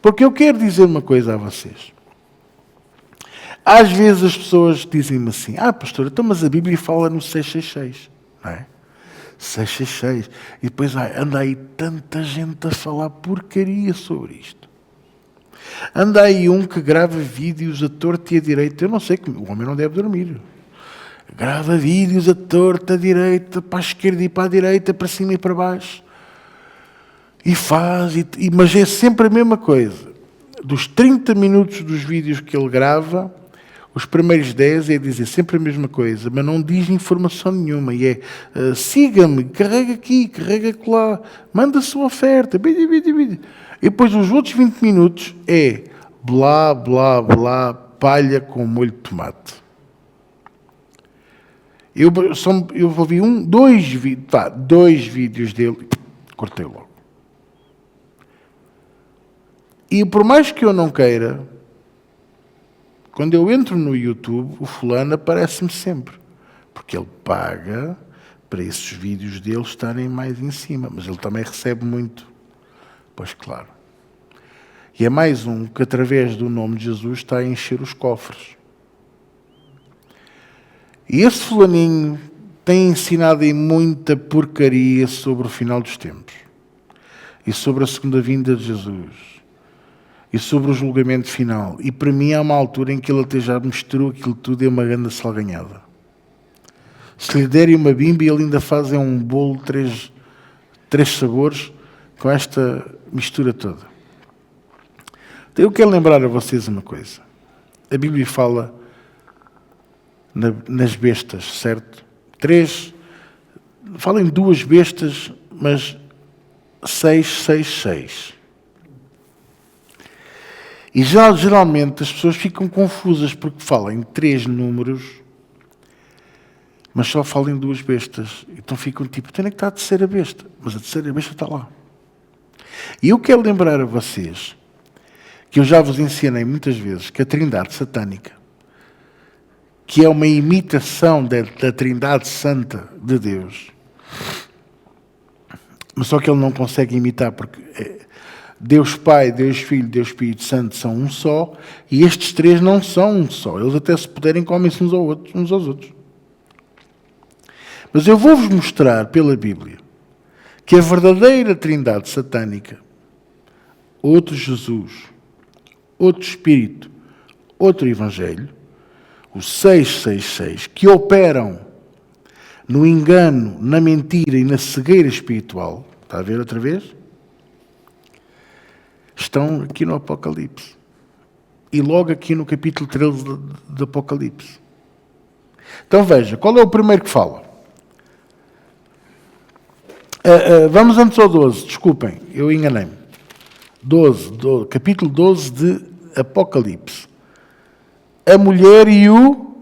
Porque eu quero dizer uma coisa a vocês. Às vezes as pessoas dizem-me assim, pastor, então mas a Bíblia fala no 666, não é? 666. E depois anda aí tanta gente a falar porcaria sobre isto. Anda aí um que grava vídeos a torto e a direita. Eu não sei, o homem não deve dormir. Grava vídeos a torto, a direita, para a esquerda e para a direita, para cima e para baixo. E faz, mas é sempre a mesma coisa. Dos 30 minutos dos vídeos que ele grava, os primeiros 10 é dizer sempre a mesma coisa, mas não diz informação nenhuma. E é, siga-me, carrega aqui, carrega lá, manda a sua oferta. E depois os outros 20 minutos é blá, blá, blá, palha com molho de tomate. Eu ouvi dois vídeos dele, cortei logo. E por mais que eu não queira, quando eu entro no YouTube, o fulano aparece-me sempre. Porque ele paga para esses vídeos dele estarem mais em cima. Mas ele também recebe muito. Pois claro. E é mais um que através do nome de Jesus está a encher os cofres. E esse fulaninho tem ensinado aí muita porcaria sobre o final dos tempos. E sobre a segunda vinda de Jesus. E sobre o julgamento final. E para mim há uma altura em que ele até já misturou aquilo tudo e é uma grande salganhada. Se lhe derem uma bimba, ele ainda faz um bolo de três sabores com esta mistura toda. Então eu quero lembrar a vocês uma coisa. A Bíblia fala nas bestas, certo? Fala em 2 bestas, mas 666. E geralmente as pessoas ficam confusas porque falam em 3 números, mas só falam em 2 bestas. Então ficam tipo, tem que estar a terceira besta. Mas a terceira besta está lá. E eu quero lembrar a vocês que eu já vos ensinei muitas vezes que a Trindade Satânica, que é uma imitação da Trindade Santa de Deus, mas só que ele não consegue imitar porque Deus Pai, Deus Filho, Deus Espírito Santo são um só, e estes 3 não são um só. Eles até se puderem comem-se uns aos outros. Mas eu vou-vos mostrar pela Bíblia que a verdadeira Trindade Satânica, outro Jesus, outro Espírito, outro Evangelho, os 666, que operam no engano, na mentira e na cegueira espiritual, está a ver outra vez? Estão aqui no Apocalipse. E logo aqui no capítulo 13 do Apocalipse. Então veja, qual é o primeiro que fala? Vamos antes ao 12, desculpem, eu enganei-me. Capítulo 12 de Apocalipse. A mulher e o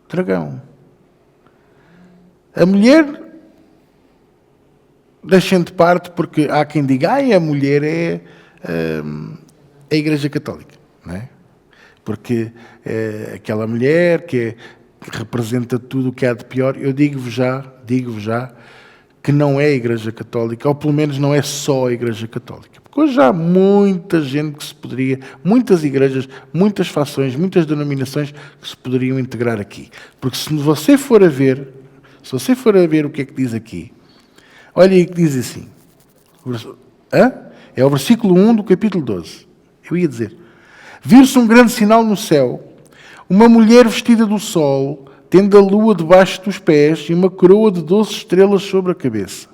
dragão. A mulher, deixem de parte, porque há quem diga, a mulher é a Igreja Católica, não é? Porque é aquela mulher que representa tudo o que há de pior. Eu digo-vos já, que não é a Igreja Católica, ou pelo menos não é só a Igreja Católica. Porque hoje há muita gente que se poderia, muitas igrejas, muitas fações, muitas denominações que se poderiam integrar aqui. Porque se você for a ver o que é que diz aqui, olha aí que diz assim, é o versículo 1 do capítulo 12. Eu ia dizer, viu-se um grande sinal no céu, uma mulher vestida do sol, tendo a lua debaixo dos pés e uma coroa de 12 estrelas sobre a cabeça.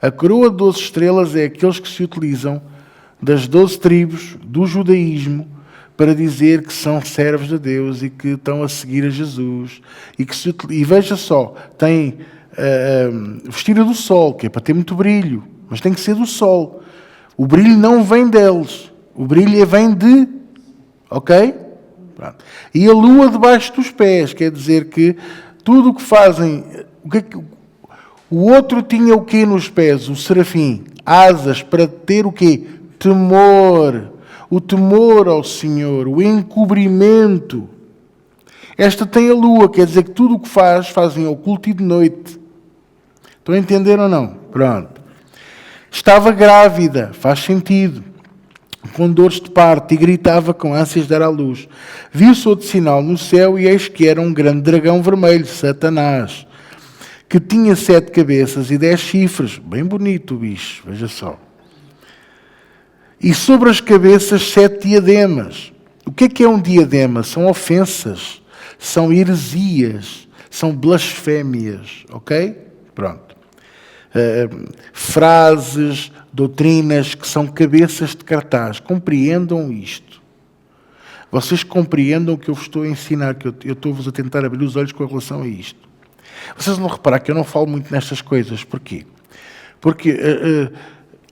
A coroa de 12 estrelas é aqueles que se utilizam das 12 tribos do judaísmo para dizer que são servos de Deus e que estão a seguir a Jesus. E veja só, tem vestida do sol, que é para ter muito brilho, mas tem que ser do sol. O brilho não vem deles, o brilho vem de... Ok? Pronto. E a lua debaixo dos pés, quer dizer que tudo o que fazem... O outro tinha o quê nos pés? O serafim. Asas para ter o quê? Temor. O temor ao Senhor. O encobrimento. Esta tem a lua, quer dizer que tudo o que fazem oculto e de noite. Estão a entender ou não? Pronto. Estava grávida, faz sentido, com dores de parto, e gritava com ânsias de dar à luz. Viu-se outro sinal no céu, e eis que era um grande dragão vermelho, Satanás, que tinha 7 cabeças e 10 chifres. Bem bonito o bicho, veja só. E sobre as cabeças 7 diademas. O que é um diadema? São ofensas, são heresias, são blasfémias, ok? Pronto. Frases, doutrinas que são cabeças de cartaz. Compreendam isto. Vocês compreendam o que eu vos estou a ensinar, que eu estou-vos a tentar abrir os olhos com relação a isto. Vocês vão reparar que eu não falo muito nestas coisas. Porquê? Porque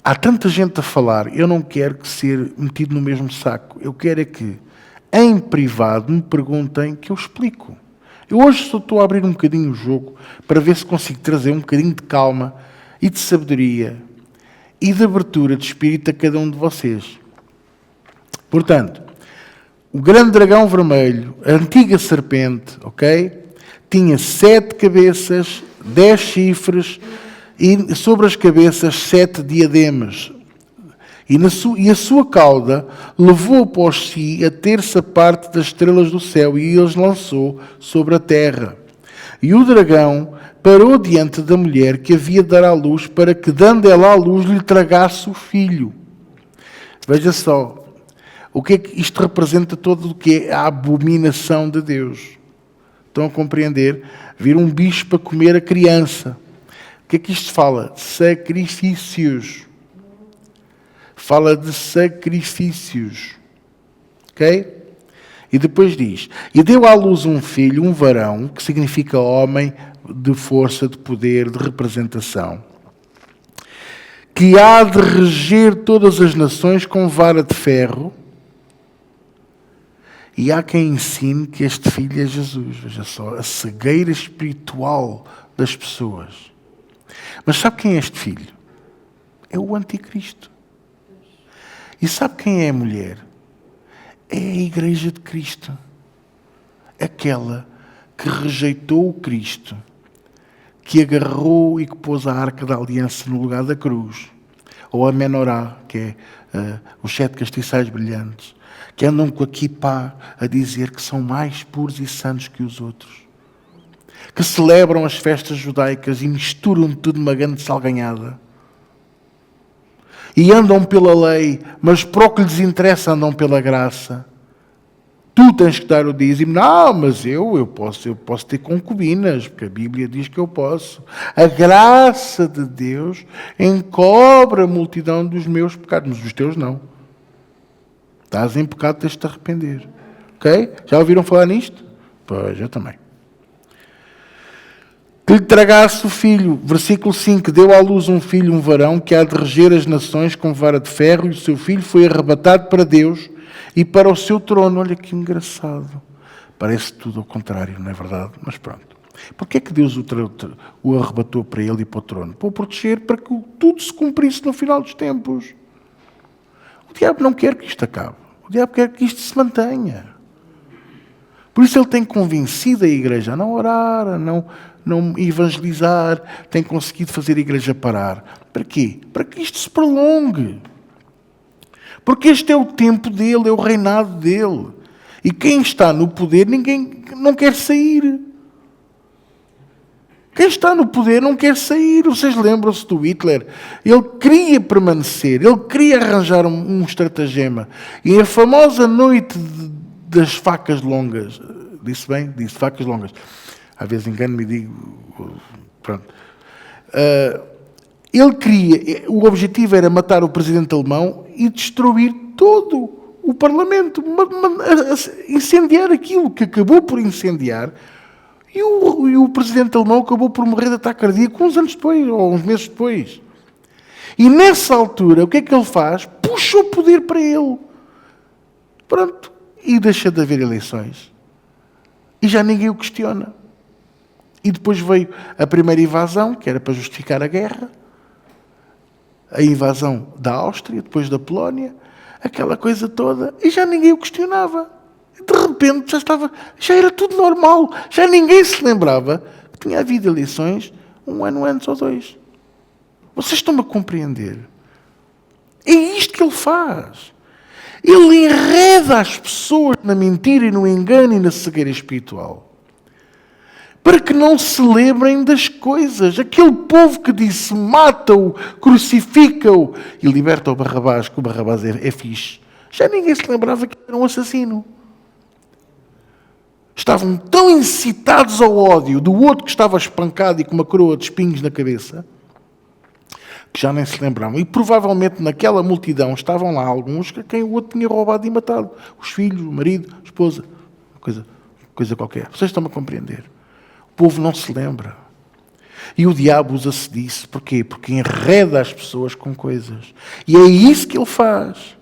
há tanta gente a falar, eu não quero que ser metido no mesmo saco. Eu quero é que, em privado, me perguntem que eu explico. Eu hoje só estou a abrir um bocadinho o jogo para ver se consigo trazer um bocadinho de calma e de sabedoria e de abertura de espírito a cada um de vocês. Portanto, o grande dragão vermelho, a antiga serpente, ok? Tinha 7 cabeças, 10 chifres e sobre as cabeças 7 diademas. E a sua cauda levou após si a terça parte das estrelas do céu e os lançou sobre a terra. E o dragão parou diante da mulher que havia de dar à luz, para que, dando ela à luz, lhe tragasse o filho. Veja só, o que é que isto representa? Todo o que é a abominação de Deus. Estão a compreender? Vir um bicho para comer a criança. O que é que isto fala? Sacrifícios. Fala de sacrifícios. Ok? E depois diz: e deu à luz um filho, um varão, que significa homem de força, de poder, de representação, que há de reger todas as nações com vara de ferro. E há quem ensine que este filho é Jesus. Veja só, a cegueira espiritual das pessoas. Mas sabe quem é este filho? É o anticristo. E sabe quem é a mulher? É a Igreja de Cristo. Aquela que rejeitou o Cristo, que agarrou e que pôs a arca da aliança no lugar da cruz. Ou a menorá, que é os 7 castiçais brilhantes, que andam com a quipá a dizer que são mais puros e santos que os outros, que celebram as festas judaicas e misturam tudo numa grande salganhada. E andam pela lei, mas para o que lhes interessa andam pela graça. Tu tens que dar o dízimo. Não, mas eu posso ter concubinas, porque a Bíblia diz que eu posso. A graça de Deus encobre a multidão dos meus pecados, mas os teus não. Estás em pecado, tens de te arrepender. Ok? Já ouviram falar nisto? Pois, eu também. Que lhe tragasse o filho. Versículo 5. Deu à luz um filho, um varão, que há de reger as nações com vara de ferro, e o seu filho foi arrebatado para Deus e para o seu trono. Olha que engraçado. Parece tudo ao contrário, não é verdade? Mas pronto. Porquê é que Deus o arrebatou para ele e para o trono? Para o proteger, para que tudo se cumprisse no final dos tempos. O diabo não quer que isto acabe. O diabo quer que isto se mantenha. Por isso ele tem convencido a igreja a não orar, a não evangelizar, tem conseguido fazer a igreja parar. Para quê? Para que isto se prolongue. Porque este é o tempo dele, é o reinado dele. E quem está no poder, ninguém não quer sair. Quem está no poder não quer sair. Vocês lembram-se do Hitler? Ele queria permanecer, ele queria arranjar um estratagema. E a famosa noite das facas longas, disse bem? Disse facas longas. Às vezes engano-me e digo... Pronto. Ele queria... O objetivo era matar o presidente alemão e destruir todo o parlamento. Incendiar aquilo que acabou por incendiar. E o presidente alemão acabou por morrer de ataque cardíaco uns anos depois, ou uns meses depois. E nessa altura, o que é que ele faz? Puxa o poder para ele. Pronto. E deixa de haver eleições. E já ninguém o questiona. E depois veio a primeira invasão, que era para justificar a guerra. A invasão da Áustria, depois da Polónia. Aquela coisa toda. E já ninguém o questionava. De repente já era tudo normal. Já ninguém se lembrava que tinha havido eleições um ano antes ou 2. Vocês estão-me a compreender? É isto que ele faz. Ele enreda as pessoas na mentira e no engano e na cegueira espiritual. Para que não se lembrem das coisas. Aquele povo que disse, mata-o, crucifica-o e liberta o Barrabás, que o Barrabás é fixe. Já ninguém se lembrava que era um assassino. Estavam tão incitados ao ódio do outro que estava espancado e com uma coroa de espinhos na cabeça, que já nem se lembravam. E provavelmente naquela multidão estavam lá alguns a quem o outro tinha roubado e matado. Os filhos, o marido, a esposa, coisa qualquer. Vocês estão a compreender? O povo não se lembra. E o diabo usa-se disso. Porquê? Porque enreda as pessoas com coisas. E é isso que ele faz.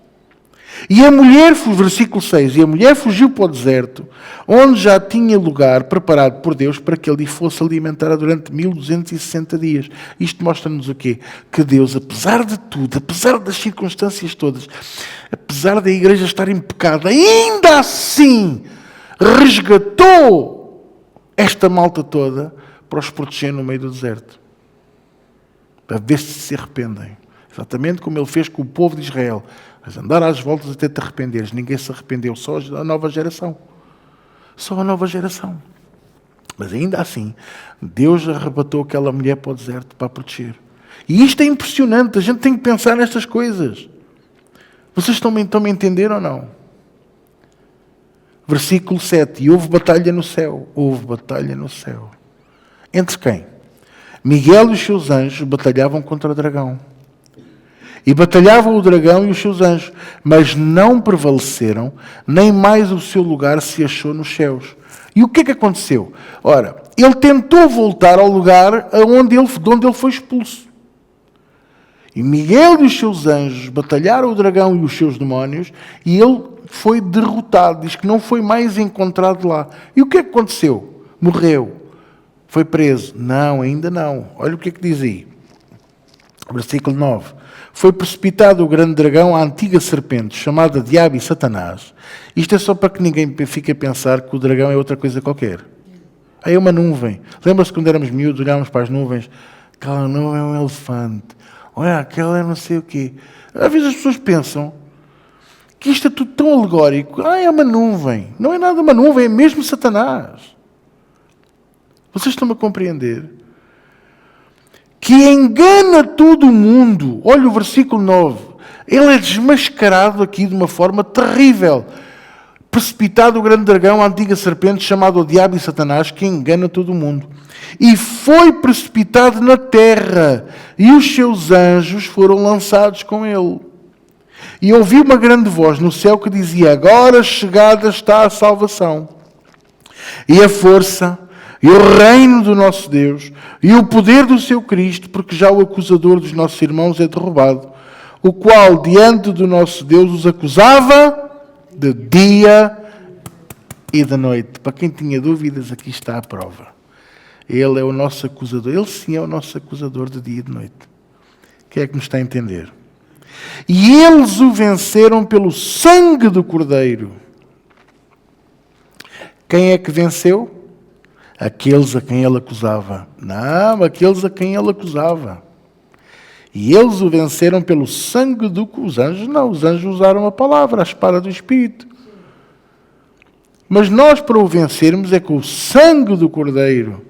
E a mulher, versículo 6, e a mulher fugiu para o deserto, onde já tinha lugar preparado por Deus para que ele fosse alimentada durante 1260 dias. Isto mostra-nos o quê? Que Deus, apesar de tudo, apesar das circunstâncias todas, apesar da igreja estar em pecado, ainda assim resgatou esta malta toda para os proteger no meio do deserto. Para ver se arrependem. Exatamente como ele fez com o povo de Israel. Mas andar às voltas até te arrependeres. Ninguém se arrependeu, só a nova geração. Só a nova geração. Mas ainda assim, Deus arrebatou aquela mulher para o deserto para a proteger. E isto é impressionante. A gente tem que pensar nestas coisas. Vocês estão-me a entender ou não? Versículo 7. E houve batalha no céu. Houve batalha no céu. Entre quem? Miguel e os seus anjos batalhavam contra o dragão. E batalhavam o dragão e os seus anjos, mas não prevaleceram, nem mais o seu lugar se achou nos céus. E o que é que aconteceu? Ora, ele tentou voltar ao lugar de onde ele foi expulso. E Miguel e os seus anjos batalharam o dragão e os seus demónios, e ele foi derrotado. Diz que não foi mais encontrado lá. E o que é que aconteceu? Morreu. Foi preso. Não, ainda não. Olha o que é que diz aí. Versículo 9. Foi precipitado o grande dragão, a antiga serpente, chamada Diabo e Satanás. Isto é só para que ninguém fique a pensar que o dragão é outra coisa qualquer. Aí é uma nuvem. Lembra-se quando éramos miúdos, olhávamos para as nuvens? Aquela nuvem é um elefante. Olha, aquela é não sei o quê. Às vezes as pessoas pensam que isto é tudo tão alegórico. É uma nuvem. Não é nada uma nuvem, é mesmo Satanás. Vocês estão-me a compreender? Que engana todo o mundo. Olha o versículo 9. Ele é desmascarado aqui de uma forma terrível. Precipitado o grande dragão, a antiga serpente, chamado o Diabo e Satanás, que engana todo o mundo. E foi precipitado na terra, e os seus anjos foram lançados com ele. E ouvi uma grande voz no céu que dizia: agora chegada está a salvação, e a força, e o reino do nosso Deus, e o poder do seu Cristo, porque já o acusador dos nossos irmãos é derrubado, o qual diante do nosso Deus os acusava de dia e de noite. Para quem tinha dúvidas, aqui está a prova. Ele é o nosso acusador. Ele sim é o nosso acusador de dia e de noite. Quem é que me está a entender? E eles o venceram pelo sangue do Cordeiro. Quem é que venceu? Aqueles a quem ele acusava. Não, aqueles a quem ele acusava. E eles o venceram pelo sangue os anjos. Não, os anjos usaram a palavra, a espada do Espírito. Mas nós, para o vencermos, é com o sangue do Cordeiro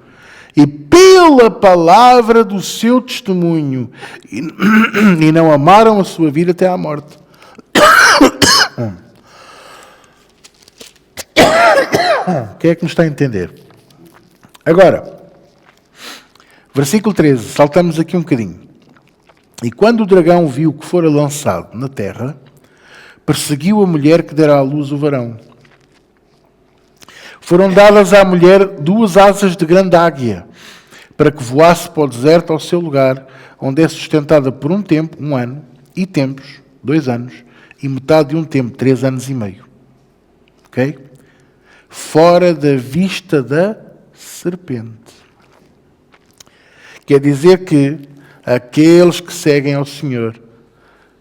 e pela palavra do seu testemunho. E não amaram a sua vida até à morte. Quem é que nos está a entender? Agora, versículo 13, saltamos aqui um bocadinho. E quando o dragão viu que fora lançado na terra, perseguiu a mulher que dera à luz o varão. Foram dadas à mulher 2 asas de grande águia, para que voasse para o deserto ao seu lugar, onde é sustentada por um tempo, 1 ano, e tempos, 2 anos, e metade de um tempo, 3 anos e meio. Ok? Fora da vista da serpente. Quer dizer que aqueles que seguem ao Senhor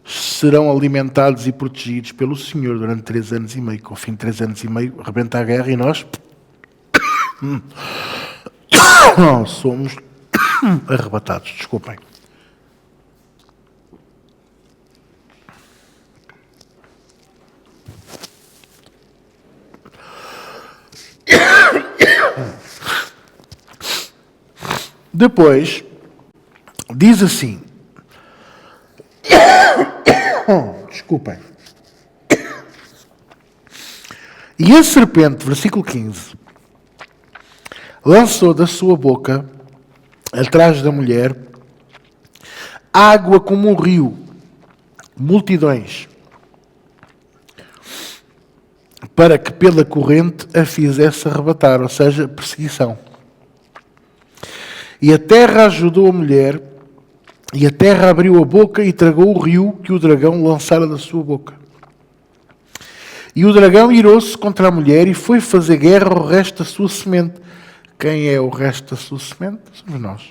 serão alimentados e protegidos pelo Senhor durante 3 anos e meio. Que ao fim de 3 anos e meio rebenta a guerra e nós somos arrebatados. Desculpem. Depois, diz assim, desculpem, e a serpente, versículo 15, lançou da sua boca, atrás da mulher, água como um rio, multidões, para que pela corrente a fizesse arrebatar, ou seja, perseguição. E a terra ajudou a mulher, e a terra abriu a boca e tragou o rio que o dragão lançara da sua boca. E o dragão irou-se contra a mulher e foi fazer guerra ao resto da sua semente. Quem é o resto da sua semente? Somos nós.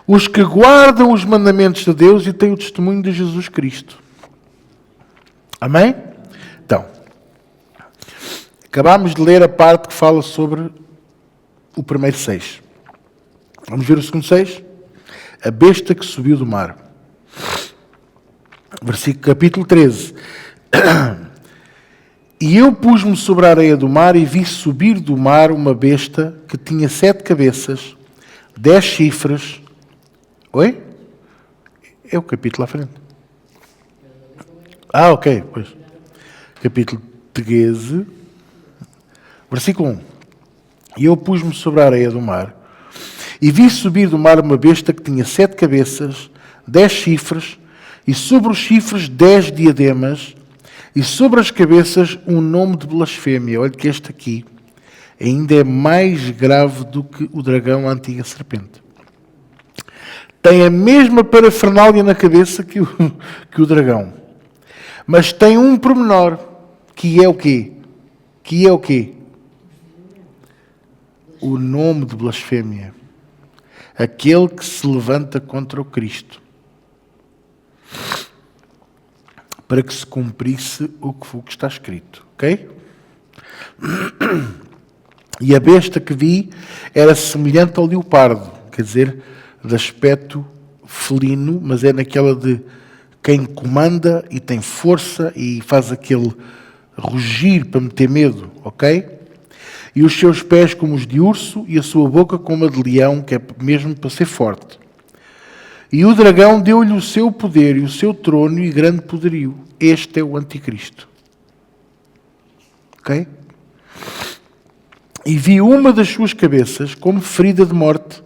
Os que guardam os mandamentos de Deus e têm o testemunho de Jesus Cristo. Amém? Então, acabámos de ler a parte que fala sobre o primeiro 6. Vamos ver o segundo 6? A besta que subiu do mar. Capítulo 13. E eu pus-me sobre a areia do mar e vi subir do mar uma besta que tinha 7 cabeças, 10 chifres. Oi? É o capítulo à frente. Ok, pois. Capítulo 13, versículo 1. E eu pus-me sobre a areia do mar e vi subir do mar uma besta que tinha 7 cabeças, 10 chifres, e sobre os chifres 10 diademas, e sobre as cabeças um nome de blasfémia. Olha que este aqui ainda é mais grave do que o dragão, a antiga serpente. Tem a mesma parafernália na cabeça que o dragão. Mas tem um pormenor, que é o quê? O nome de blasfémia. Aquele que se levanta contra o Cristo. Para que se cumprisse o que está escrito. Ok? E a besta que vi era semelhante ao leopardo. Quer dizer, de aspecto felino, mas é naquela de quem comanda e tem força e faz aquele rugir para meter medo. Ok? E os seus pés como os de urso e a sua boca como a de leão, que é mesmo para ser forte. E o dragão deu-lhe o seu poder e o seu trono e grande poderio. Este é o anticristo. Ok? E vi uma das suas cabeças como ferida de morte,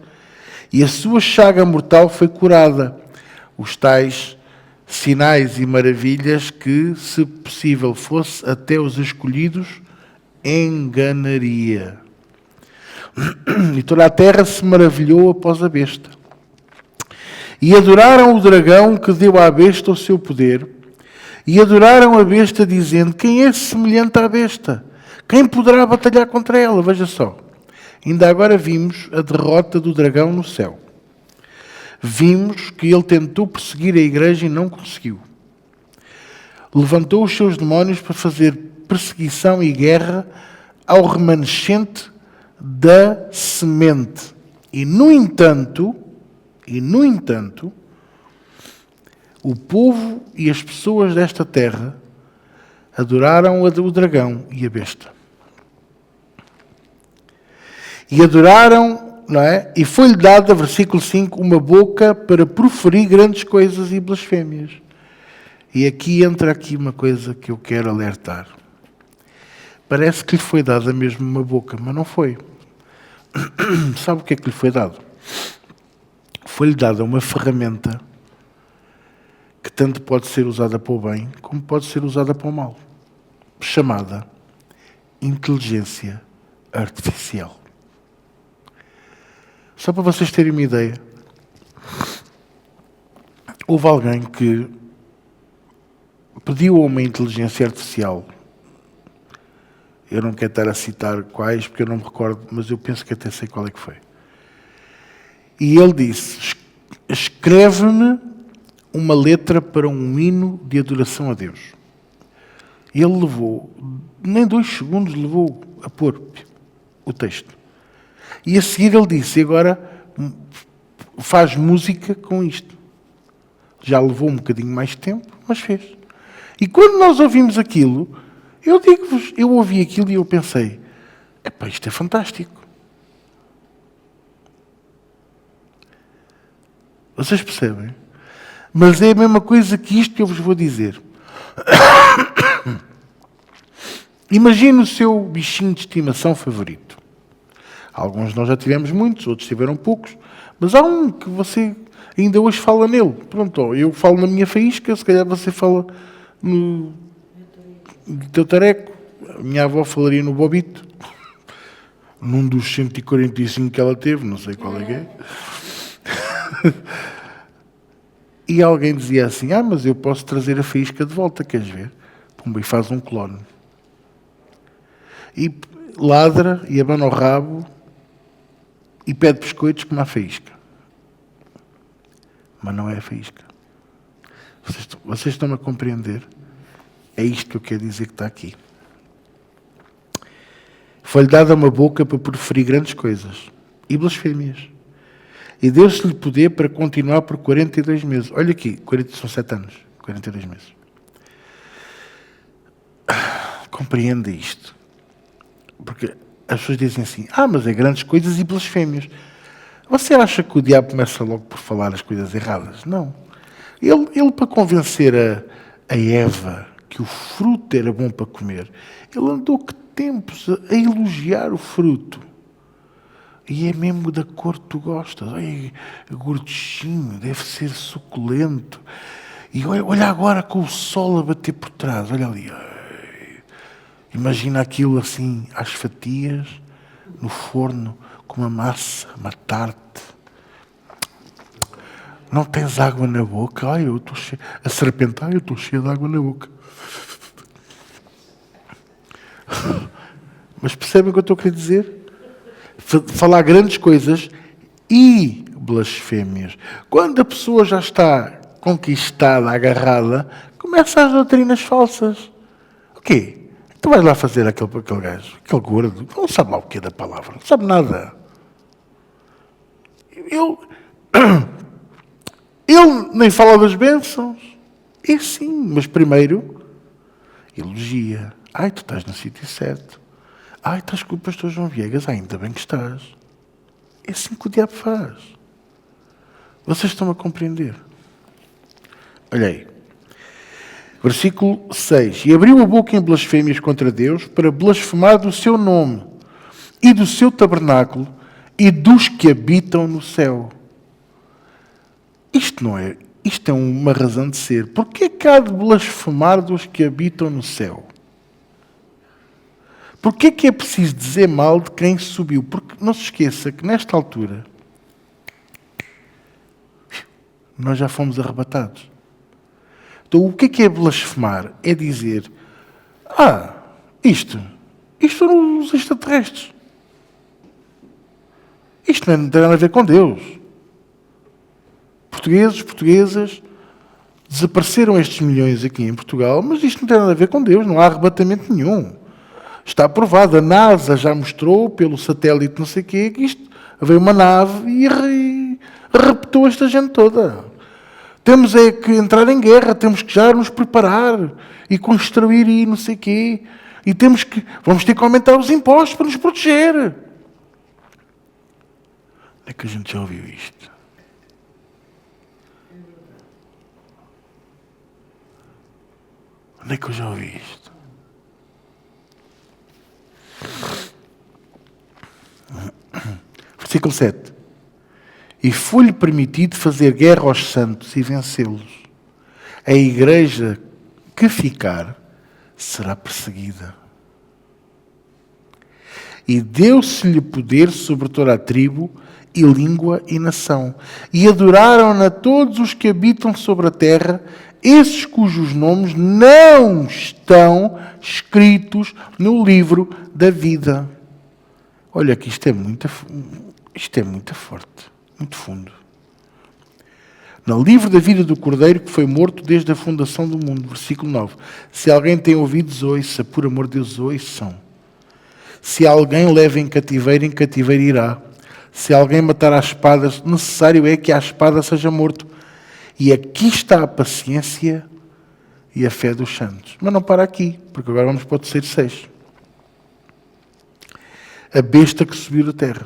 e a sua chaga mortal foi curada. Os tais sinais e maravilhas que, se possível fosse, até os escolhidos enganaria. E toda a terra se maravilhou após a besta. E adoraram o dragão que deu à besta o seu poder. E adoraram a besta dizendo: quem é semelhante à besta? Quem poderá batalhar contra ela? Veja só. Ainda agora vimos a derrota do dragão no céu. Vimos que ele tentou perseguir a igreja e não conseguiu. Levantou os seus demónios para fazer perseguição e guerra ao remanescente da semente. E no entanto, o povo e as pessoas desta terra adoraram o dragão e a besta. E adoraram, não é? E foi-lhe dada, versículo 5, uma boca para proferir grandes coisas e blasfémias. E aqui entra uma coisa que eu quero alertar. Parece que lhe foi dada mesmo uma boca, mas não foi. Sabe o que é que lhe foi dado? Foi-lhe dada uma ferramenta que tanto pode ser usada para o bem, como pode ser usada para o mal, chamada inteligência artificial. Só para vocês terem uma ideia, houve alguém que pediu a uma inteligência artificial, eu não quero estar a citar quais, porque eu não me recordo, mas eu penso que até sei qual é que foi. E ele disse: escreve-me uma letra para um hino de adoração a Deus. E ele levou, nem 2 segundos levou a pôr o texto. E a seguir ele disse: agora faz música com isto. Já levou um bocadinho mais de tempo, mas fez. E quando nós ouvimos aquilo, eu digo-vos, eu ouvi aquilo e eu pensei: epá, isto é fantástico. Vocês percebem? Mas é a mesma coisa que isto que eu vos vou dizer. Imagine o seu bichinho de estimação favorito. Alguns nós já tivemos muitos, outros tiveram poucos, mas há um que você ainda hoje fala nele. Pronto, eu falo na minha faísca, se calhar você fala no teu tareco. A minha avó falaria no bobito. Num dos 145 que ela teve, não sei qual é que é. E alguém dizia assim: mas eu posso trazer a faísca de volta, queres ver? Pumba, e faz um clone. E ladra e abana o rabo e pede biscoitos como a faísca. Mas não é a faísca. Vocês estão a compreender? É isto que eu quero dizer que está aqui. Foi-lhe dada uma boca para proferir grandes coisas e blasfémias. E deu-se-lhe poder para continuar por 42 meses. Olha aqui, são 7 anos. 42 meses. Compreenda isto. Porque as pessoas dizem assim, mas é grandes coisas e blasfémias. Você acha que o diabo começa logo por falar as coisas erradas? Não. Ele para convencer a Eva que o fruto era bom para comer, ele andou que tempos a elogiar o fruto. E é mesmo da cor que tu gostas. Olha, gordinho, deve ser suculento. E olha agora com o sol a bater por trás. Olha ali. Imagina aquilo assim, às fatias, no forno, com uma massa, matar-te. Não tens água na boca? Ai, eu estou cheio. A serpente, eu estou cheio de água na boca. Mas percebem o que eu estou a querer dizer? Falar grandes coisas e blasfémias. Quando a pessoa já está conquistada, agarrada, começa as doutrinas falsas. O quê? Tu vais lá fazer aquele gajo, aquele gordo, não sabe lá o que é da palavra, não sabe nada. Ele nem fala das bênçãos. É sim, mas primeiro elogia. Tu estás no sítio certo. Estás com o pastor João Viegas. Ainda bem que estás. É assim que o diabo faz. Vocês estão a compreender? Olha aí. Versículo 6. E abriu a boca em blasfémias contra Deus para blasfemar do seu nome e do seu tabernáculo e dos que habitam no céu. Isto é uma razão de ser. Porquê que há de blasfemar dos que habitam no céu? Porquê que é preciso dizer mal de quem subiu? Porque não se esqueça que nesta altura nós já fomos arrebatados. Então o que é blasfemar? É dizer, isto são os extraterrestres. Isto não tem nada a ver com Deus. Portuguesas, desapareceram estes milhões aqui em Portugal, mas isto não tem nada a ver com Deus, não há arrebatamento nenhum. Está aprovado, a NASA já mostrou pelo satélite não sei o quê, que veio uma nave e raptou esta gente toda. Temos é que entrar em guerra, temos que já nos preparar e construir e não sei o quê. E vamos ter que aumentar os impostos para nos proteger. Onde é que a gente já ouviu isto? Onde é que eu já ouvi isto? Versículo 7. E foi-lhe permitido fazer guerra aos santos e vencê-los. A igreja que ficar será perseguida. E deu-se-lhe poder sobre toda a tribo e língua e nação. E adoraram-na todos os que habitam sobre a terra, esses cujos nomes não estão escritos no livro da vida. Olha que isto é muito forte, muito fundo. No livro da vida do Cordeiro que foi morto desde a fundação do mundo. Versículo 9. Se alguém tem ouvidos, ouça. Por amor de Deus, ouçam. Se alguém leva em cativeiro irá. Se alguém matar às espadas, necessário é que a espada seja morto. E aqui está a paciência e a fé dos santos. Mas não para aqui, porque agora vamos para o terceiro 6. A besta que subiu da terra.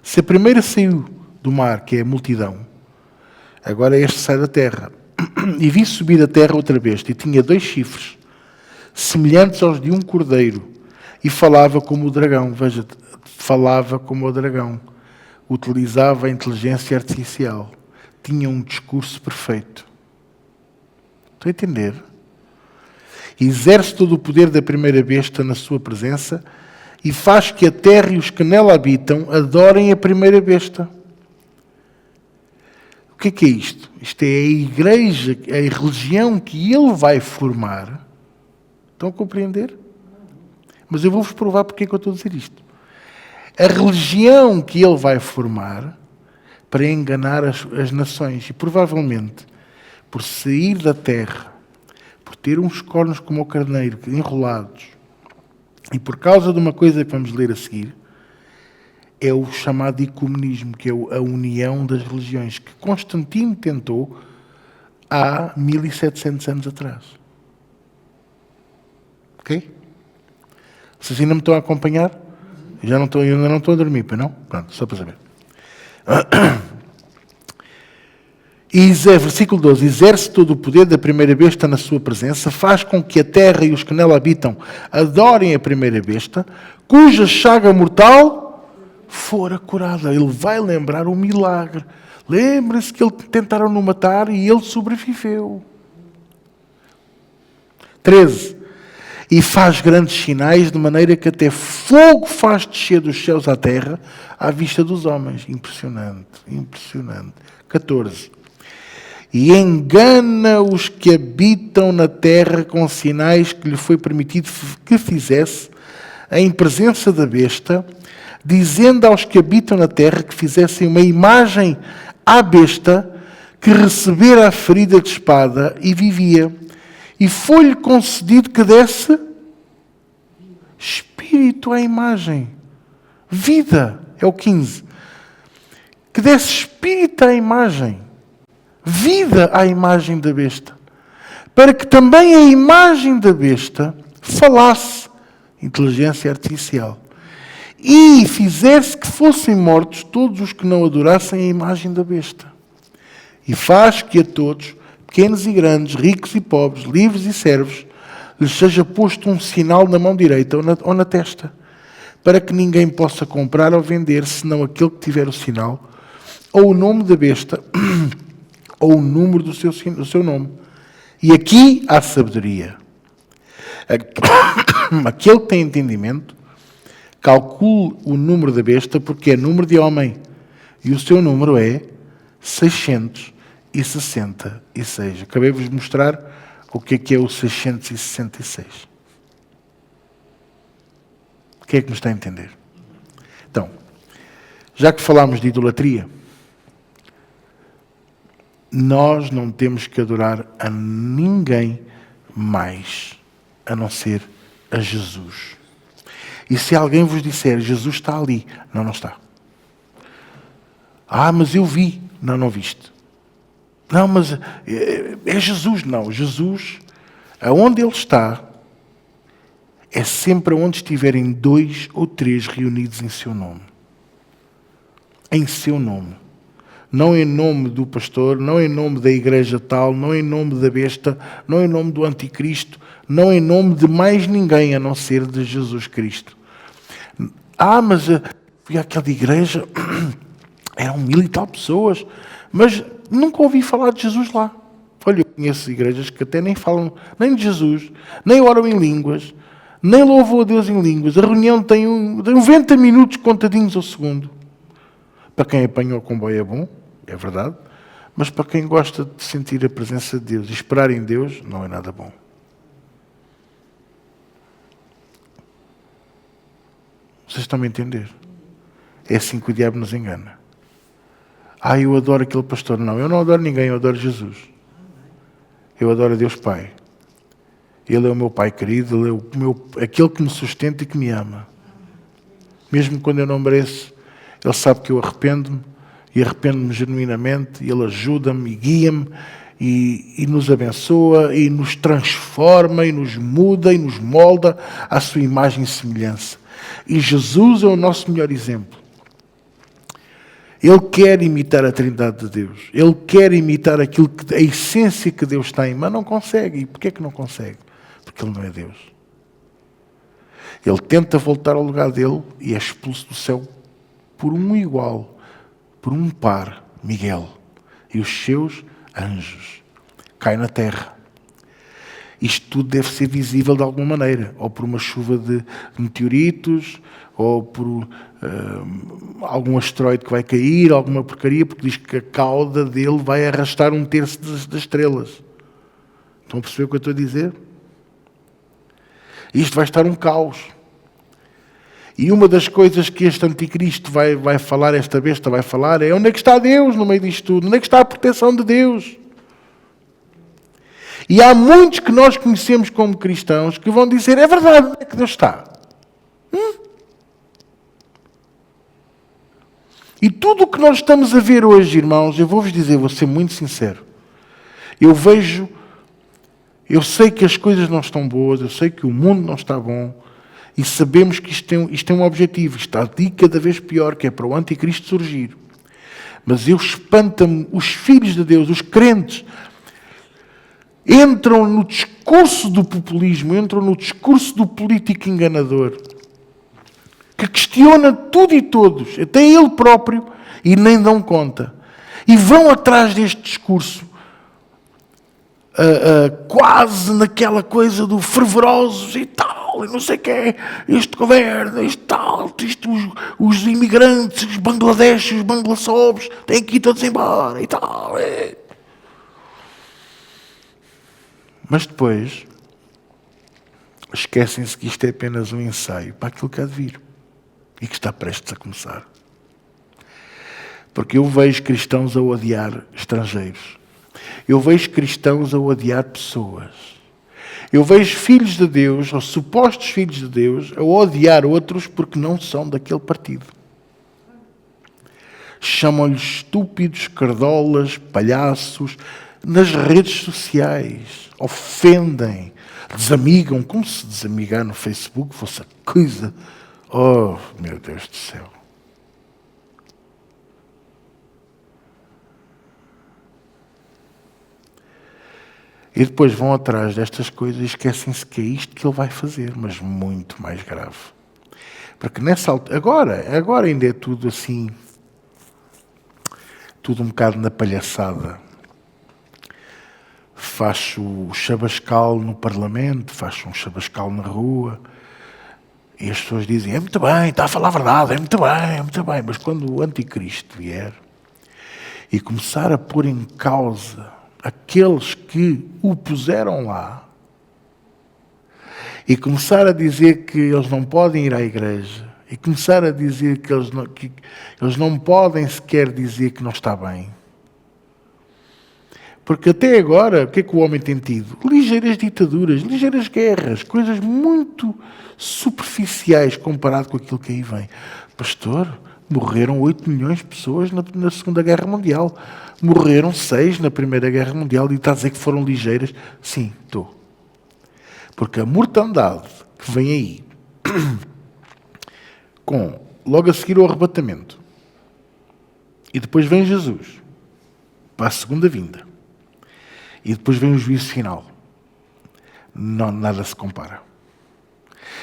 Se a primeira saiu do mar, que é a multidão, agora este sai da terra. E vi subir da terra outra besta, e tinha 2 chifres, semelhantes aos de um cordeiro, e falava como o dragão. Veja, falava como o dragão. Utilizava a inteligência artificial. Tinha um discurso perfeito. Estão a entender? Exerce todo o poder da primeira besta na sua presença e faz que a terra e os que nela habitam adorem a primeira besta. O que é isto? Isto é a igreja, a religião que ele vai formar. Estão a compreender? Mas eu vou-vos provar porque é que eu estou a dizer isto. A religião que ele vai formar para enganar as nações. E provavelmente, por sair da terra, por ter uns cornos como o carneiro, enrolados, e por causa de uma coisa que vamos ler a seguir, é o chamado ecumenismo, que é a união das religiões, que Constantino tentou há 1700 anos atrás. Ok? Vocês ainda me estão a acompanhar? Ainda não estou a dormir, não? Pronto, só para saber. Versículo 12. Exerce todo o poder da primeira besta na sua presença, faz com que a terra e os que nela habitam adorem a primeira besta, cuja chaga mortal fora curada. Ele vai lembrar o milagre. Lembre-se que tentaram no matar e ele sobreviveu. 13. E faz grandes sinais, de maneira que até fogo faz descer dos céus à terra, à vista dos homens. Impressionante, impressionante. 14. E engana os que habitam na terra com sinais que lhe foi permitido que fizesse, em presença da besta, dizendo aos que habitam na terra que fizessem uma imagem à besta, que recebera a ferida de espada e vivia. E foi-lhe concedido que desse espírito à imagem. Vida, é o 15. Que desse espírito à imagem. Vida à imagem da besta. Para que também a imagem da besta falasse. Inteligência artificial. E fizesse que fossem mortos todos os que não adorassem a imagem da besta. E faz que a todos, pequenos e grandes, ricos e pobres, livres e servos, lhes seja posto um sinal na mão direita ou na testa, para que ninguém possa comprar ou vender, senão aquele que tiver o sinal, ou o nome da besta, ou o número do seu nome. E aqui há sabedoria. Aquele que tem entendimento, calcule o número da besta, porque é número de homem, e o seu número é 666. Acabei-vos de mostrar o que é o 666. Quem é que me está a entender? Então, já que falámos de idolatria, nós não temos que adorar a ninguém mais, a não ser a Jesus. E se alguém vos disser, Jesus está ali, não está. Ah, mas eu vi. Não, não viste. Não, mas é Jesus. Não, Jesus, aonde Ele está, é sempre onde estiverem 2 ou 3 reunidos em seu nome. Em seu nome. Não em nome do pastor, não em nome da igreja tal, não em nome da besta, não em nome do anticristo, não em nome de mais ninguém a não ser de Jesus Cristo. Ah, mas fui àquela igreja, eram 1000 e tal pessoas, mas nunca ouvi falar de Jesus lá. Olha, eu conheço igrejas que até nem falam nem de Jesus, nem oram em línguas, nem louvam a Deus em línguas. A reunião tem 90 minutos contadinhos ao segundo. Para quem apanhou o comboio é bom, é verdade, mas para quem gosta de sentir a presença de Deus e esperar em Deus, não é nada bom. Vocês estão a me entender? É assim que o diabo nos engana. Ah, eu adoro aquele pastor. Não, eu não adoro ninguém, eu adoro Jesus. Eu adoro a Deus Pai. Ele é o meu Pai querido, Ele é aquele que me sustenta e que me ama. Mesmo quando eu não mereço, Ele sabe que eu arrependo-me, e arrependo-me genuinamente, e Ele ajuda-me e guia-me, e nos abençoa, e nos transforma, e nos muda, e nos molda à sua imagem e semelhança. E Jesus é o nosso melhor exemplo. Ele quer imitar a Trindade de Deus. Ele quer imitar a essência que Deus tem, mas não consegue. E porquê que não consegue? Porque Ele não é Deus. Ele tenta voltar ao lugar dele e é expulso do céu por um igual, por um par, Miguel, e os seus anjos. Cai na terra. Isto tudo deve ser visível de alguma maneira, ou por uma chuva de meteoritos, ou por algum asteroide que vai cair, alguma porcaria, porque diz que a cauda dele vai arrastar 1/3 das estrelas. Estão a perceber o que eu estou a dizer? Isto vai estar um caos. E uma das coisas que este anticristo vai falar, esta besta vai falar, é onde é que está Deus no meio disto tudo? Onde é que está a proteção de Deus? E há muitos que nós conhecemos como cristãos que vão dizer, é verdade, onde é que Deus está? E tudo o que nós estamos a ver hoje, irmãos, eu vou-vos dizer, vou ser muito sincero, Eu sei que as coisas não estão boas, eu sei que o mundo não está bom, e sabemos que isto tem um objetivo, está cada vez pior, que é para o anticristo surgir. Mas espanta-me, os filhos de Deus, os crentes, entram no discurso do populismo, entram no discurso do político enganador, que questiona tudo e todos, até ele próprio, e nem dão conta. E vão atrás deste discurso, quase naquela coisa do fervorosos e tal, e não sei o quê, este governo, isto tal, os imigrantes, os Bangladeshes, os Bangladesh, têm que ir todos embora e tal. Mas depois esquecem-se que isto é apenas um ensaio para aquilo que há de vir e que está prestes a começar. Porque eu vejo cristãos a odiar estrangeiros. Eu vejo cristãos a odiar pessoas. Eu vejo filhos de Deus, ou supostos filhos de Deus, a odiar outros porque não são daquele partido. Chamam-lhes estúpidos, cardolas, palhaços, nas redes sociais. Ofendem, desamigam, como se desamigar no Facebook fosse a coisa. Oh, meu Deus do céu. E depois vão atrás destas coisas e esquecem-se que é isto que ele vai fazer, mas muito mais grave. Porque nessa altura, agora ainda é tudo assim, tudo um bocado na palhaçada. Faz o chabascal no Parlamento, faz um chabascal na rua, e as pessoas dizem, é muito bem, está a falar a verdade, é muito bem. Mas quando o anticristo vier e começar a pôr em causa aqueles que o puseram lá, e começar a dizer que eles não podem ir à igreja, e começar a dizer que eles não podem sequer dizer que não está bem. Porque até agora, o que é que o homem tem tido? Ligeiras ditaduras, ligeiras guerras, coisas muito superficiais comparado com aquilo que aí vem. Pastor, morreram 8 milhões de pessoas na Segunda Guerra Mundial. Morreram 6 na Primeira Guerra Mundial e está a dizer que foram ligeiras? Sim, estou. Porque a mortandade que vem aí, logo a seguir ao arrebatamento, e depois vem Jesus, para a segunda vinda, e depois vem o juízo final, não, nada se compara.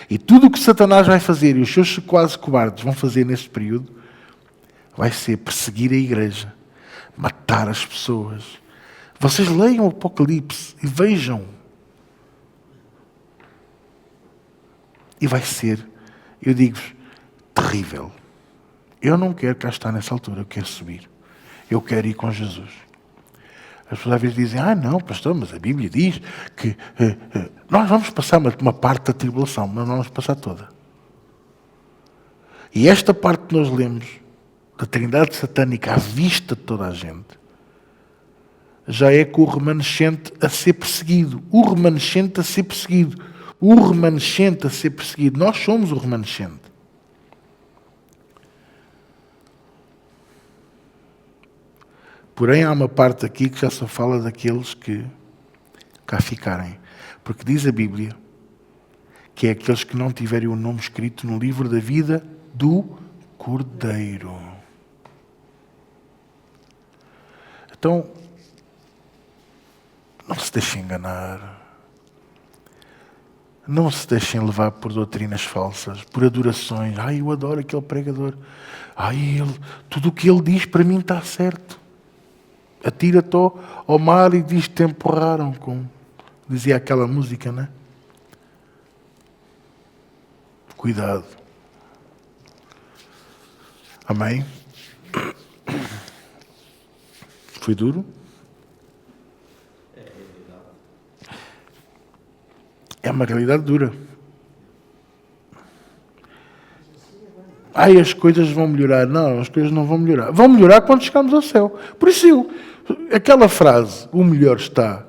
E tudo o que Satanás vai fazer, e os seus quase cobardes vão fazer nesse período, vai ser perseguir a igreja, matar as pessoas. Vocês leiam o Apocalipse e vejam. E vai ser, eu digo-vos, terrível. Eu não quero cá estar nessa altura, eu quero subir. Eu quero ir com Jesus. As pessoas às vezes dizem, não, pastor, mas a Bíblia diz que nós vamos passar uma parte da tribulação, mas não vamos passar toda. E esta parte que nós lemos, da Trindade Satânica à vista de toda a gente, já é com o remanescente a ser perseguido. O remanescente a ser perseguido. O remanescente a ser perseguido. Nós somos o remanescente. Porém, há uma parte aqui que já só fala daqueles que cá ficarem. Porque diz a Bíblia que é aqueles que não tiverem o nome escrito no livro da vida do Cordeiro. Então, não se deixem enganar. Não se deixem levar por doutrinas falsas, por adorações. Eu adoro aquele pregador. Tudo o que ele diz para mim está certo. Atira-te ao mar e diz-te te empurraram, como dizia aquela música, não é? Cuidado. Amém? Foi duro? É uma realidade dura. As coisas vão melhorar. Não, as coisas não vão melhorar. Vão melhorar quando chegarmos ao céu. Por isso, aquela frase, o melhor está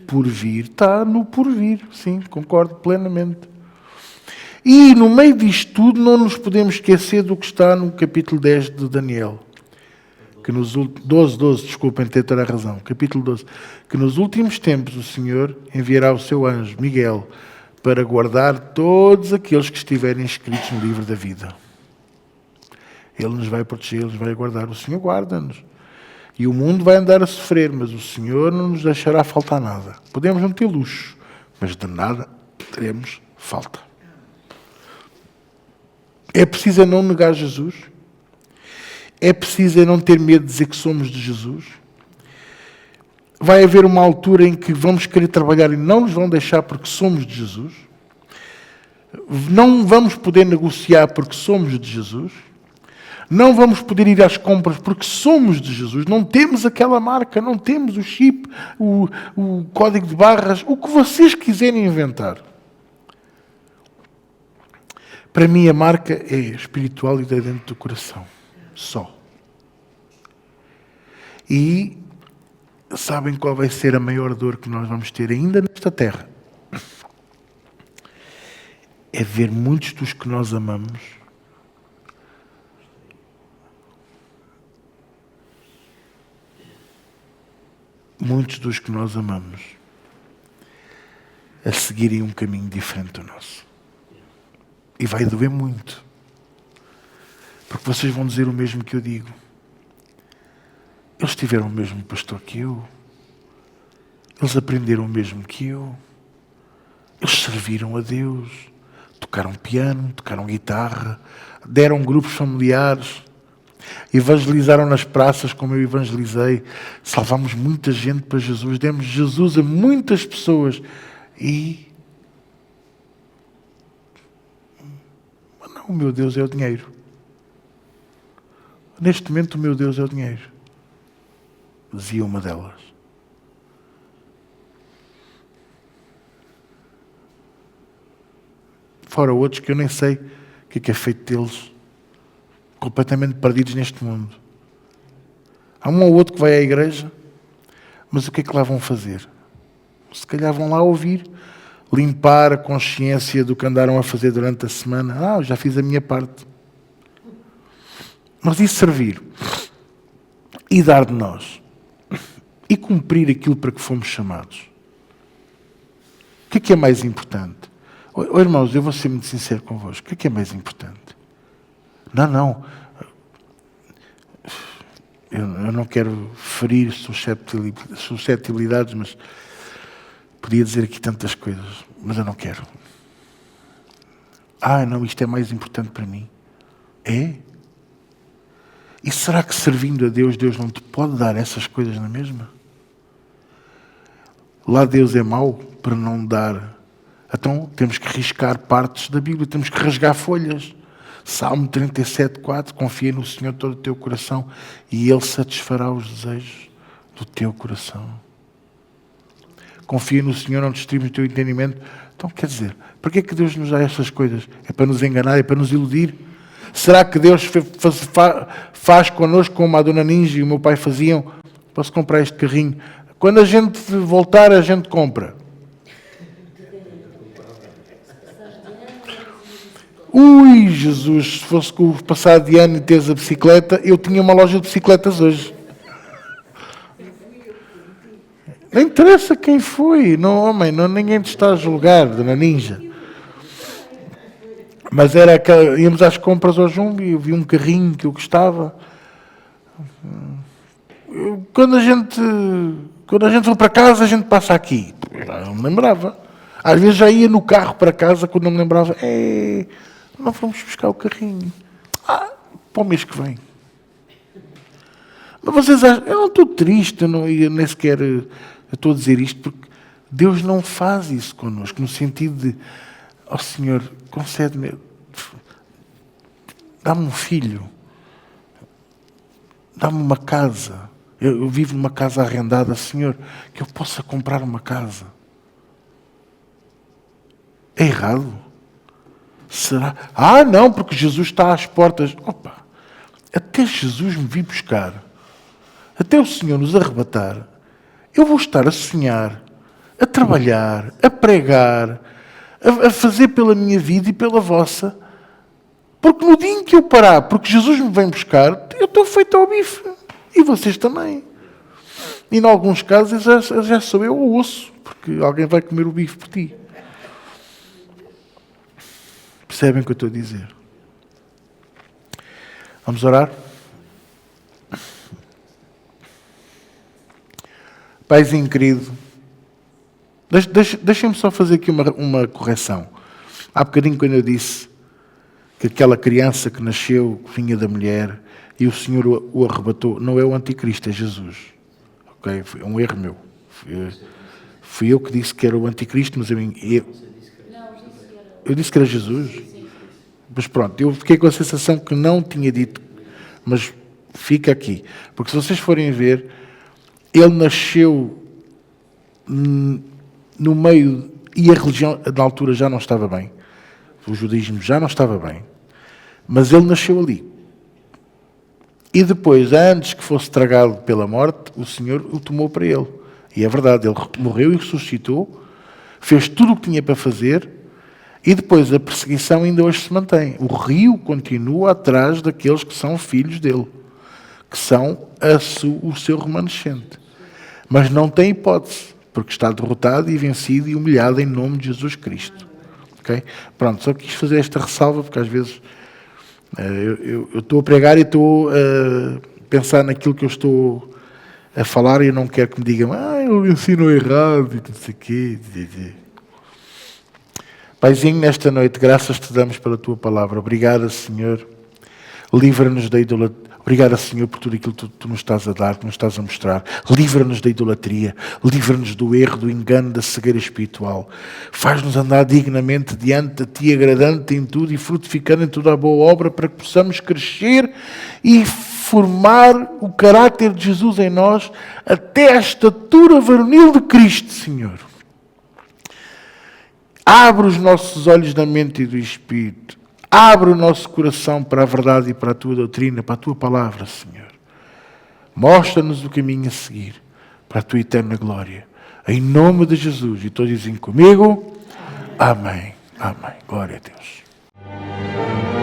por vir, está no porvir. Sim, concordo plenamente. E no meio disto tudo, não nos podemos esquecer do que está no capítulo 10 de Daniel. que nos 12, desculpem ter toda a razão, capítulo 12, que nos últimos tempos o Senhor enviará o seu anjo, Miguel, para guardar todos aqueles que estiverem escritos no livro da vida. Ele nos vai proteger, Ele nos vai guardar. O Senhor guarda-nos. E o mundo vai andar a sofrer, mas o Senhor não nos deixará faltar nada. Podemos não ter luxo, mas de nada teremos falta. É preciso não negar Jesus. É preciso não ter medo de dizer que somos de Jesus. Vai haver uma altura em que vamos querer trabalhar e não nos vão deixar porque somos de Jesus. Não vamos poder negociar porque somos de Jesus. Não vamos poder ir às compras porque somos de Jesus. Não temos aquela marca, não temos o chip, o código de barras, o que vocês quiserem inventar. Para mim a marca é espiritual e está dentro do coração. Só. E sabem qual vai ser a maior dor que nós vamos ter ainda nesta terra? É ver muitos dos que nós amamos a seguirem um caminho diferente do nosso. E vai doer muito. Porque vocês vão dizer o mesmo que eu digo. Eles tiveram o mesmo pastor que eu. Eles aprenderam o mesmo que eu. Eles serviram a Deus. Tocaram piano, tocaram guitarra, deram grupos familiares, evangelizaram nas praças como eu evangelizei, salvámos muita gente para Jesus, demos Jesus a muitas pessoas e... Não, o meu Deus é o dinheiro. Neste momento o meu Deus é o dinheiro. Dizia uma delas. Fora outros que eu nem sei o que é feito deles, completamente perdidos neste mundo. Há um ou outro que vai à igreja, mas o que é que lá vão fazer? Se calhar vão lá ouvir, limpar a consciência do que andaram a fazer durante a semana. Eu já fiz a minha parte. Mas e servir? E dar de nós? E cumprir aquilo para que fomos chamados? O que é mais importante? Irmãos, eu vou ser muito sincero convosco. O que é mais importante? Não. Eu não quero ferir suscetibilidades, mas podia dizer aqui tantas coisas, mas eu não quero. Não, isto é mais importante para mim. É? E será que servindo a Deus, Deus não te pode dar essas coisas na mesma? Lá Deus é mau para não dar. Então temos que riscar partes da Bíblia, temos que rasgar folhas. Salmo 37:4, confia no Senhor todo o teu coração e Ele satisfará os desejos do teu coração. Confia no Senhor, não distribas o teu entendimento. Então, quer dizer, para que é que Deus nos dá estas coisas? É para nos enganar, é para nos iludir? Será que Deus faz connosco como a Dona Ninja e o meu pai faziam? Posso comprar este carrinho? Quando a gente voltar, a gente compra. Ui, Jesus, se fosse com o passado de ano e teres a bicicleta, eu tinha uma loja de bicicletas hoje. Não interessa quem foi, ninguém te está a julgar, Dona Ninja. Mas era aquela, íamos às compras ao Jumbo e eu vi um carrinho que eu gostava. Quando a gente for para casa, a gente passa aqui. Eu não me lembrava. Às vezes já ia no carro para casa quando não me lembrava. Não vamos buscar o carrinho. Para o mês que vem. Mas vocês acham... Eu não estou triste, eu nem sequer estou a dizer isto, porque Deus não faz isso connosco, no sentido de, Senhor, concede-me, dá-me um filho, dá-me uma casa. Eu vivo numa casa arrendada, Senhor, que eu possa comprar uma casa. É errado? Será? Não, porque Jesus está às portas. Até Jesus me vir buscar, até o Senhor nos arrebatar, eu vou estar a sonhar, a trabalhar, a pregar, a fazer pela minha vida e pela vossa, porque no dia em que eu parar, porque Jesus me vem buscar, eu estou feito ao bife. E vocês também. E em alguns casos já sou eu o osso, porque alguém vai comer o bife por ti. Percebem o que eu estou a dizer? Vamos orar? Paizinho querido, deixem-me só fazer aqui uma correção. Há bocadinho quando eu disse que aquela criança que nasceu, que vinha da mulher, e o Senhor o arrebatou, não é o anticristo, é Jesus. Ok? Foi um erro meu. Fui eu que disse que era o anticristo, mas eu disse que era Jesus. Mas pronto, eu fiquei com a sensação que não tinha dito, mas fica aqui. Porque se vocês forem ver, ele nasceu no meio, e a religião na altura já não estava bem. O judaísmo já não estava bem. Mas ele nasceu ali. E depois, antes que fosse tragado pela morte, o Senhor o tomou para ele. E é verdade, ele morreu e ressuscitou, fez tudo o que tinha para fazer, e depois a perseguição ainda hoje se mantém. O rio continua atrás daqueles que são filhos dele, que são o seu remanescente. Mas não tem hipótese, porque está derrotado e vencido e humilhado em nome de Jesus Cristo. Okay? Pronto, só quis fazer esta ressalva, porque às vezes eu estou a pregar e estou a pensar naquilo que eu estou a falar e eu não quero que me digam eu ensino errado e não sei o quê. Paizinho, nesta noite, graças te damos pela tua palavra. Obrigado, Senhor. Livra-nos da idolatria. Obrigado, Senhor, por tudo aquilo que tu nos estás a dar, que nos estás a mostrar. Livra-nos da idolatria. Livra-nos do erro, do engano, da cegueira espiritual. Faz-nos andar dignamente diante de Ti, agradando-te em tudo e frutificando em toda a boa obra, para que possamos crescer e formar o caráter de Jesus em nós até a estatura varonil de Cristo, Senhor. Abre os nossos olhos da mente e do Espírito. Abre o nosso coração para a verdade e para a Tua doutrina, para a Tua palavra, Senhor. Mostra-nos o caminho a seguir para a Tua eterna glória. Em nome de Jesus. E todos dizem comigo, amém. Amém. Glória a Deus.